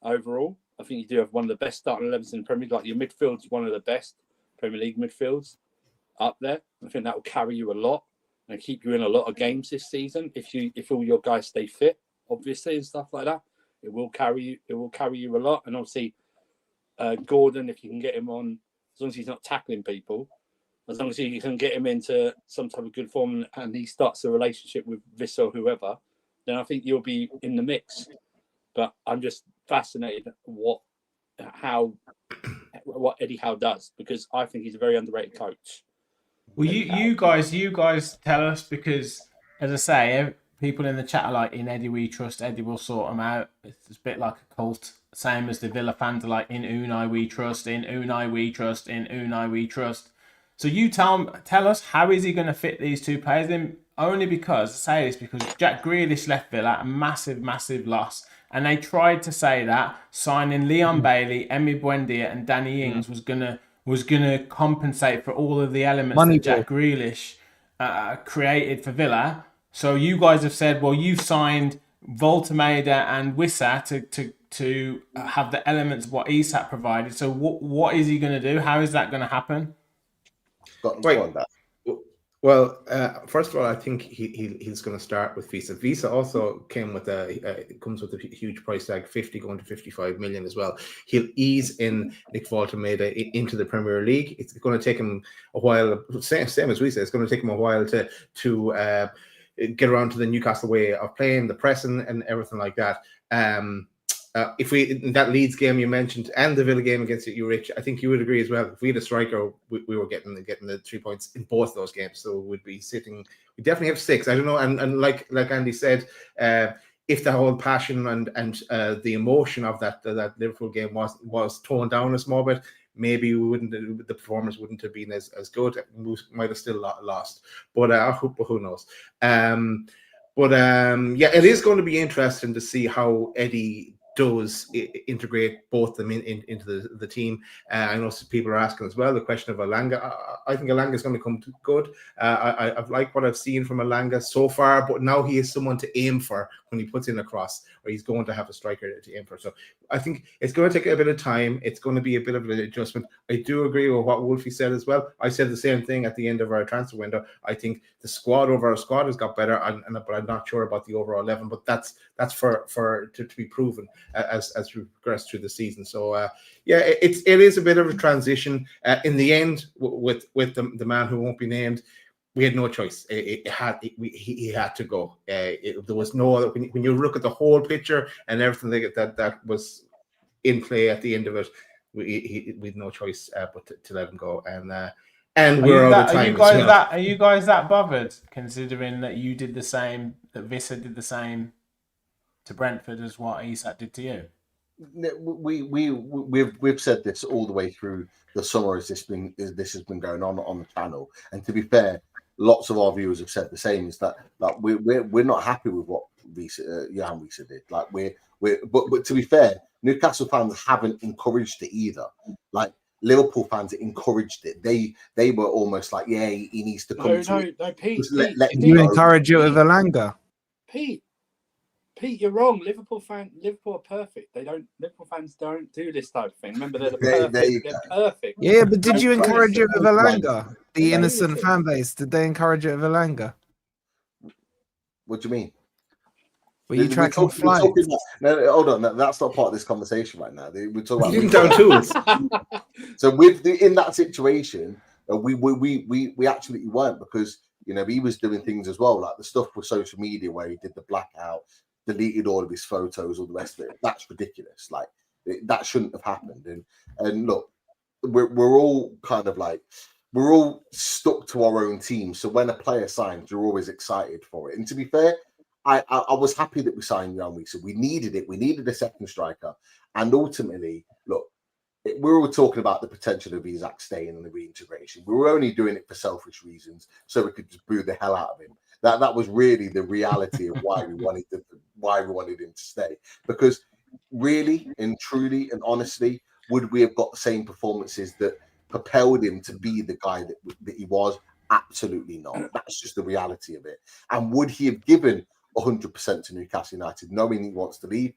Overall, I think you do have one of the best starting 11s in the Premier League. Like your midfield's one of the best Premier League midfields up there. I think that will carry you a lot and keep you in a lot of games this season if all your guys stay fit, obviously, and stuff like that. It will carry you a lot. And obviously, Gordon, if you can get him on, as long as he's not tackling people, as long as you can get him into some type of good form and he starts a relationship with Visser or whoever, then I think you'll be in the mix. But I'm just fascinated what Eddie Howe does, because I think he's a very underrated coach. Well, you guys tell us, because as I say, people in the chat are like, in Eddie we trust, Eddie will sort them out. It's a bit like a cult, same as the Villa fans are like, in Unai we trust, in Unai we trust, in Unai we trust. So you tell us, how is he going to fit these two players in? Only because, I say this because Jack Grealish left Villa, a massive, massive loss. And they tried to say that signing Leon Bailey, Emi Buendia and Danny Ings was gonna compensate for all of the elements that Jack Grealish created for Villa. So you guys have said, well, you've signed Voltameda and Wissa to have the elements of what Isak provided. So what is he going to do? How is that going to happen? Well, first of all, I think he's going to start with Visa. Visa also came with comes with a huge price tag, 50 going to 55 million as well. He'll ease in Nick Voltameda into the Premier League. It's going to take him a while, same as we say, it's going to take him a while to get around to the Newcastle way of playing, the pressing and everything like that. If we, in that Leeds game you mentioned and the Villa game against you, Rich, I think you would agree as well. If we had a striker, we were getting the 3 points in both those games. So we'd be sitting, we definitely have 6. I don't know. And like Andy said, if the whole passion and the emotion of that Liverpool game was toned down a small bit, maybe the performance wouldn't have been as good. We might have still lost. But who knows? Yeah, it is going to be interesting to see how Eddie does integrate both them into the team. I know some people are asking as well the question of Elanga. I think Elanga is going to come good. I've liked what I've seen from Elanga so far, but now he is someone to aim for when he puts in a cross, or he's going to have a striker to aim for. So I think it's going to take a bit of time. It's going to be a bit of an adjustment. I do agree with what Wolfie said as well. I said the same thing at the end of our transfer window. I think the overall squad has got better, but I'm not sure about the overall 11. But that's to be proven as we progress through the season. So yeah, it is a bit of a transition. In the end, with the man who won't be named, we had no choice. He had to go. There was no other. When you look at the whole picture and everything that was in play at the end of it, we had no choice but to let him go. And we're out of time. Are you guys that bothered, considering that you did the same, that Visser did the same to Brentford as what Isak did to you? We've said this all the way through the summer as this has been going on the channel. And to be fair, lots of our viewers have said the same, is that we're not happy with what Jan Wiese did. Like but to be fair, Newcastle fans haven't encouraged it either. Like Liverpool fans encouraged it. They were almost like, yeah, he needs to come. No, Pete. Let him You go. encourage it with Elanga. Pete, you're wrong. Liverpool are perfect. Liverpool fans don't do this type of thing. Remember, they're perfect. They're perfect. Yeah, but did you encourage it with Right. Elanga? The innocent fan base, did they encourage it with Elanga? What do you mean? Were you tracking flights? No, hold on. That's not part of this conversation right now. We're talking about. You didn't down tools. So in that situation, we absolutely weren't, because he was doing things as well, like the stuff with social media where he did the blackout, deleted all of his photos, all the rest of it. That's ridiculous. Like that shouldn't have happened. And look, we're all kind of like, we're all stuck to our own team. So when a player signs, you're always excited for it. And to be fair, I was happy that we signed Jan Wiese. We needed it. We needed a second striker. And ultimately, look, we're all talking about the potential of Isak staying and the reintegration. We were only doing it for selfish reasons, so we could just boo the hell out of him. That was really the reality of why we wanted him to stay. Because really and truly and honestly, would we have got the same performances that propelled him to be the guy that he was? Absolutely not. That's just the reality of it. And would he have given 100% to Newcastle United, knowing he wants to leave?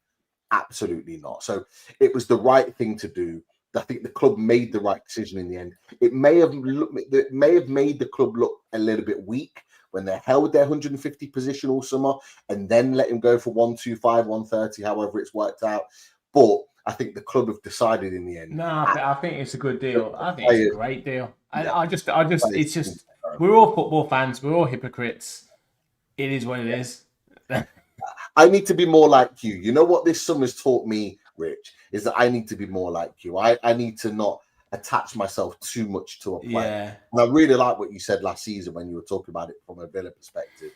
Absolutely not. So it was the right thing to do. I think the club made the right decision in the end. It may have made the club look a little bit weak when they held their 150 position all summer and then let him go for 125, 130, however it's worked out. But I think the club have decided in the end. No, I think it's a good deal. I think it's a great deal. It's just, we're all football fans. We're all hypocrites. It is what it is. I need to be more like you. You know what this summer's taught me, Rich, is that I need to be more like you. I need to not attach myself too much to a player. Yeah. And I really like what you said last season when you were talking about it from a Villa perspective.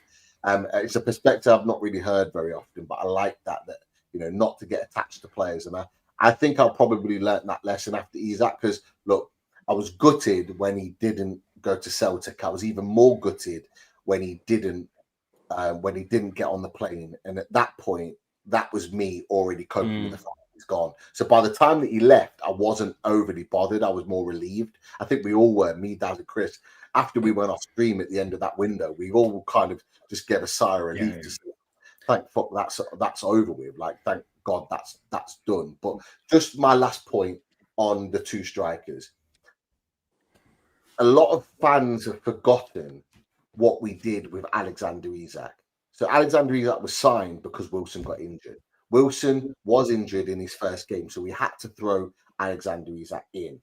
It's a perspective I've not really heard very often, but I like that not to get attached to players. And I think I'll probably learn that lesson after Isak, because look, I was gutted when he didn't go to Celtic. I was even more gutted when he didn't get on the plane. And at that point, that was me already coping with the fact that he's gone. So by the time that he left, I wasn't overly bothered. I was more relieved. I think we all were, me, Dad, and Chris. After we went off stream at the end of that window, we all kind of just gave a sigh of relief. To say, thank fuck that's over with. Like, thank God that's done. But just my last point on the two strikers. A lot of fans have forgotten what we did with Alexander Isak. So Alexander Isak was signed because Wilson got injured. Wilson was injured in his first game, so we had to throw Alexander Isak in.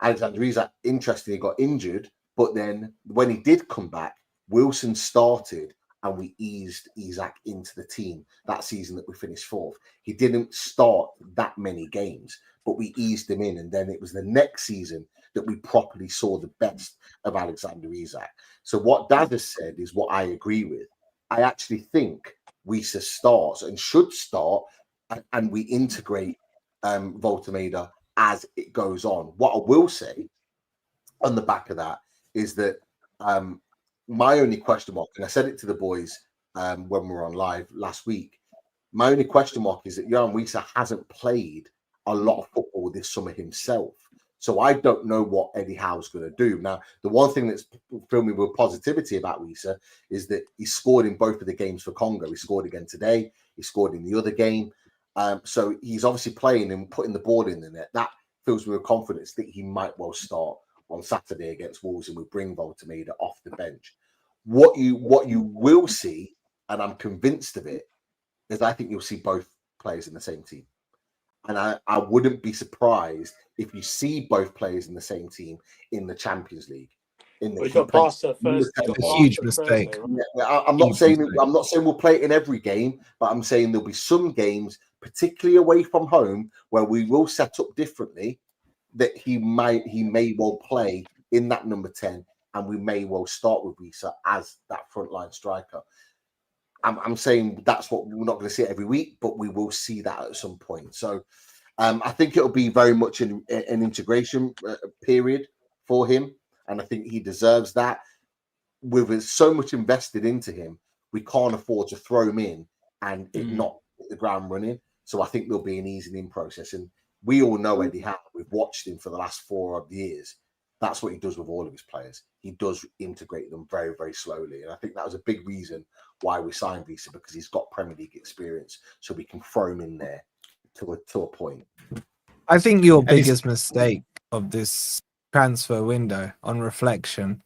Alexander Isak, interestingly, got injured, but then when he did come back, Wilson started and we eased Isak into the team that season that we finished fourth. He didn't start that many games, but we eased him in. And then it was the next season that we properly saw the best of Alexander Isak. So what Dad has said is what I agree with. I actually think Wiese starts and should start, and we integrate Voltemeda as it goes on. What I will say on the back of that is that my only question mark, and I said it to the boys when we were on live last week, my only question mark is that Jan Wiese hasn't played a lot of football this summer himself. So I don't know what Eddie Howe's going to do. Now, the one thing that's filled me with positivity about Wiese is that he scored in both of the games for Congo. He scored again today. He scored in the other game. So he's obviously playing and putting the ball in the net. That fills me with confidence that he might well start on Saturday against Wolves, and we bring Voltemeda off the bench. What you will see, and I'm convinced of it, is I think you'll see both players in the same team. And I wouldn't be surprised if you see both players in the same team in the Champions League. We got Barca first. A huge mistake. I'm not saying we'll play it in every game, but I'm saying there'll be some games, particularly away from home, where we will set up differently. That he may well play in that number 10, and we may well start with Wiese as that frontline striker. I'm saying that's what we're not going to see it every week, but we will see that at some point. So I think it'll be very much an integration period for him, and I think he deserves that. with so much invested into him, we can't afford to throw him in and it not hit the ground running. So I think there'll be an easing in process. And we all know Eddie Howe. We've watched him for the last 4 odd years. That's what he does with all of his players. He does integrate them very, very slowly. And I think that was a big reason why we signed Visa, because he's got Premier League experience. So we can throw him in there to a point. I think your biggest mistake of this transfer window, on reflection,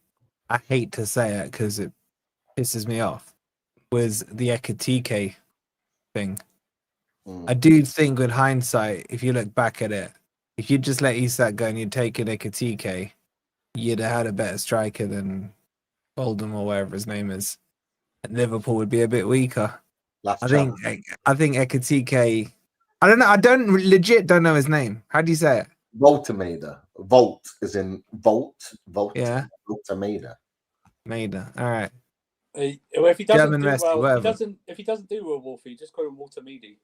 I hate to say it because it pisses me off, was the Ekitike thing. I do think with hindsight, if you look back at it, if you just let Isak go and you'd taken Ekitike, you'd have had a better striker than Oldham or whatever his name is. And Liverpool would be a bit weaker. I think Ekitike, I don't know. I don't know his name. How do you say it? Voltameda. Volt is in Volt. Yeah. Voltameda. Maida. All right. Well, if he doesn't German do Messi, well, whatever. if he doesn't do well, Wolfie, just call him Walter Meady.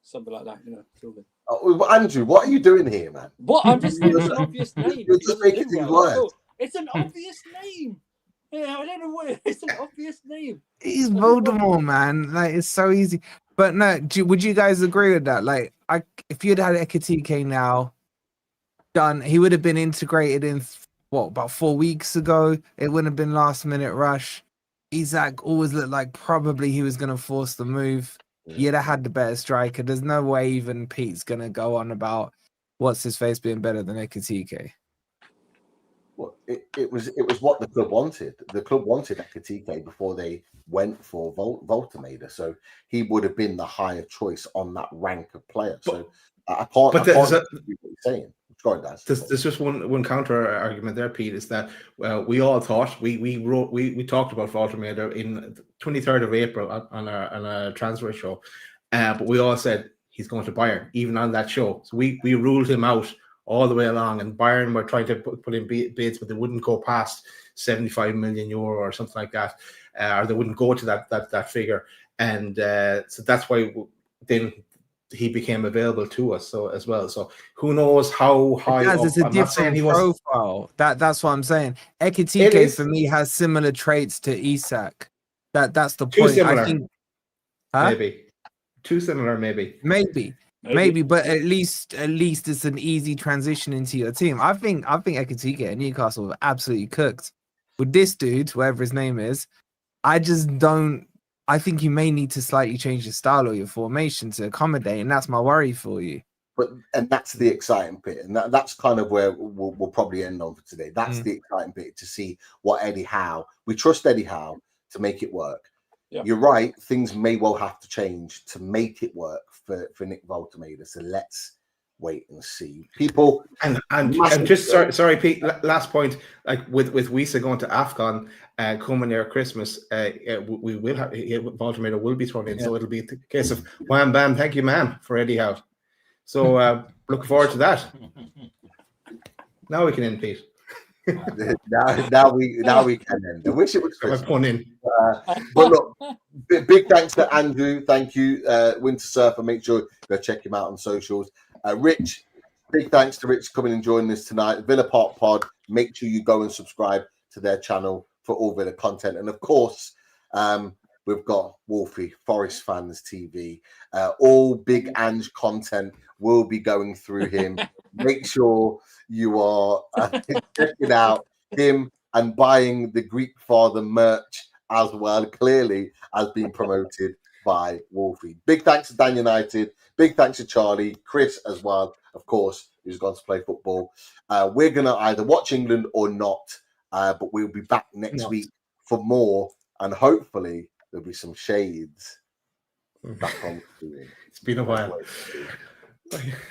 Something like that, you know. Andrew, what are you doing here, man? What? I'm just saying it's an obvious name. You're just making things worse. It's an obvious name. Yeah, I don't know what it's an obvious name. He's Voldemort, man. Like, it's so easy. But no, would you guys agree with that? Like, if you'd had Ekitike now done, he would have been integrated in about 4 weeks ago. It wouldn't have been last minute rush. Isak always looked like probably he was going to force the move. You'd have had the better striker. There's no way even Pete's going to go on about what's his face being better than Ekitike. Well, it was what the club wanted. The club wanted Ekitike before they went for Voltameda, so he would have been the higher choice on that rank of player. So I can't. But what you're saying. There's just one counter argument there, Pete, is that we all thought we talked about Voltameda in 23rd of April on a transfer show, but we all said he's going to Bayern, even on that show. So we ruled him out all the way along, and Bayern were trying to put in bids, but they wouldn't go past 75 million euro or something like that, or they wouldn't go to that figure, and so that's why then he became available to us as well. So who knows how high up. It's a different profile. That's what I'm saying. Ekitike for me has similar traits to Isak. That's the point. Similar. I think maybe too similar. Maybe, but at least it's an easy transition into your team. I think Ekitike and Newcastle were absolutely cooked with this dude, whatever his name is. I think you may need to slightly change your style or your formation to accommodate, and that's my worry for you. And that's the exciting bit, and that's kind of where we'll probably end on for today. That's the exciting bit, to see what Eddie Howe. We trust Eddie Howe to make it work. Yeah. You're right; things may well have to change to make it work for Nick Voltameda. So let's wait and see. People and just sorry, Pete. Last point, like with Wisa going to AFCON coming near Christmas, we will have Voltameda will be thrown in, so it'll be a case of wham bam, thank you, ma'am, for Eddie Howe. So looking forward to that. Now we can end, Pete. now we can end. I wish it was Christmas. But look, big thanks to Andrew. Thank you, Winter Surfer. Make sure you go check him out on socials. Rich, big thanks to Rich coming and joining us tonight. Villa Park Pod. Make sure you go and subscribe to their channel for all Villa content. And of course, we've got Wolfie, Forest Fans TV. All big Ange content will be going through him. Make sure you are checking out him and buying the Greek Father merch as well. Clearly, has been promoted by Wolfie. Big thanks to Dan United. Big thanks to Charlie, Chris as well, of course, who's gone to play football. We're going to either watch England or not, but we'll be back next week for more, and hopefully there'll be some shades back on the screen. It's been a while.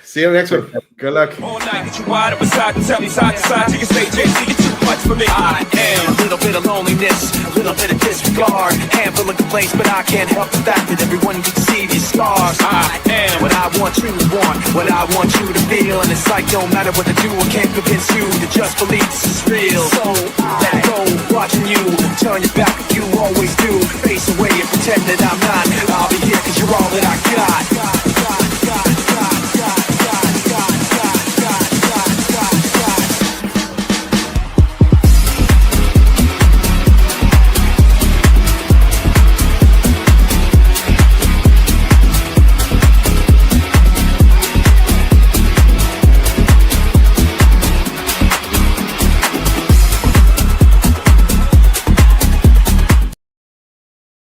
See you next one. Good luck. All night, get you wide up beside and tell me side to side. You can say, JC, you're too much for me. I am a little bit of loneliness, a little bit of disregard, handful of complaints, but I can't help the fact that everyone can see these scars. I am what I want you to want, what I want you to feel, and it's like no matter what I do, I can't convince you to just believe this is real. So let go, watching you turn your back if you always do. Face away and pretend that I'm not. I'll be here 'cause you're all that I got.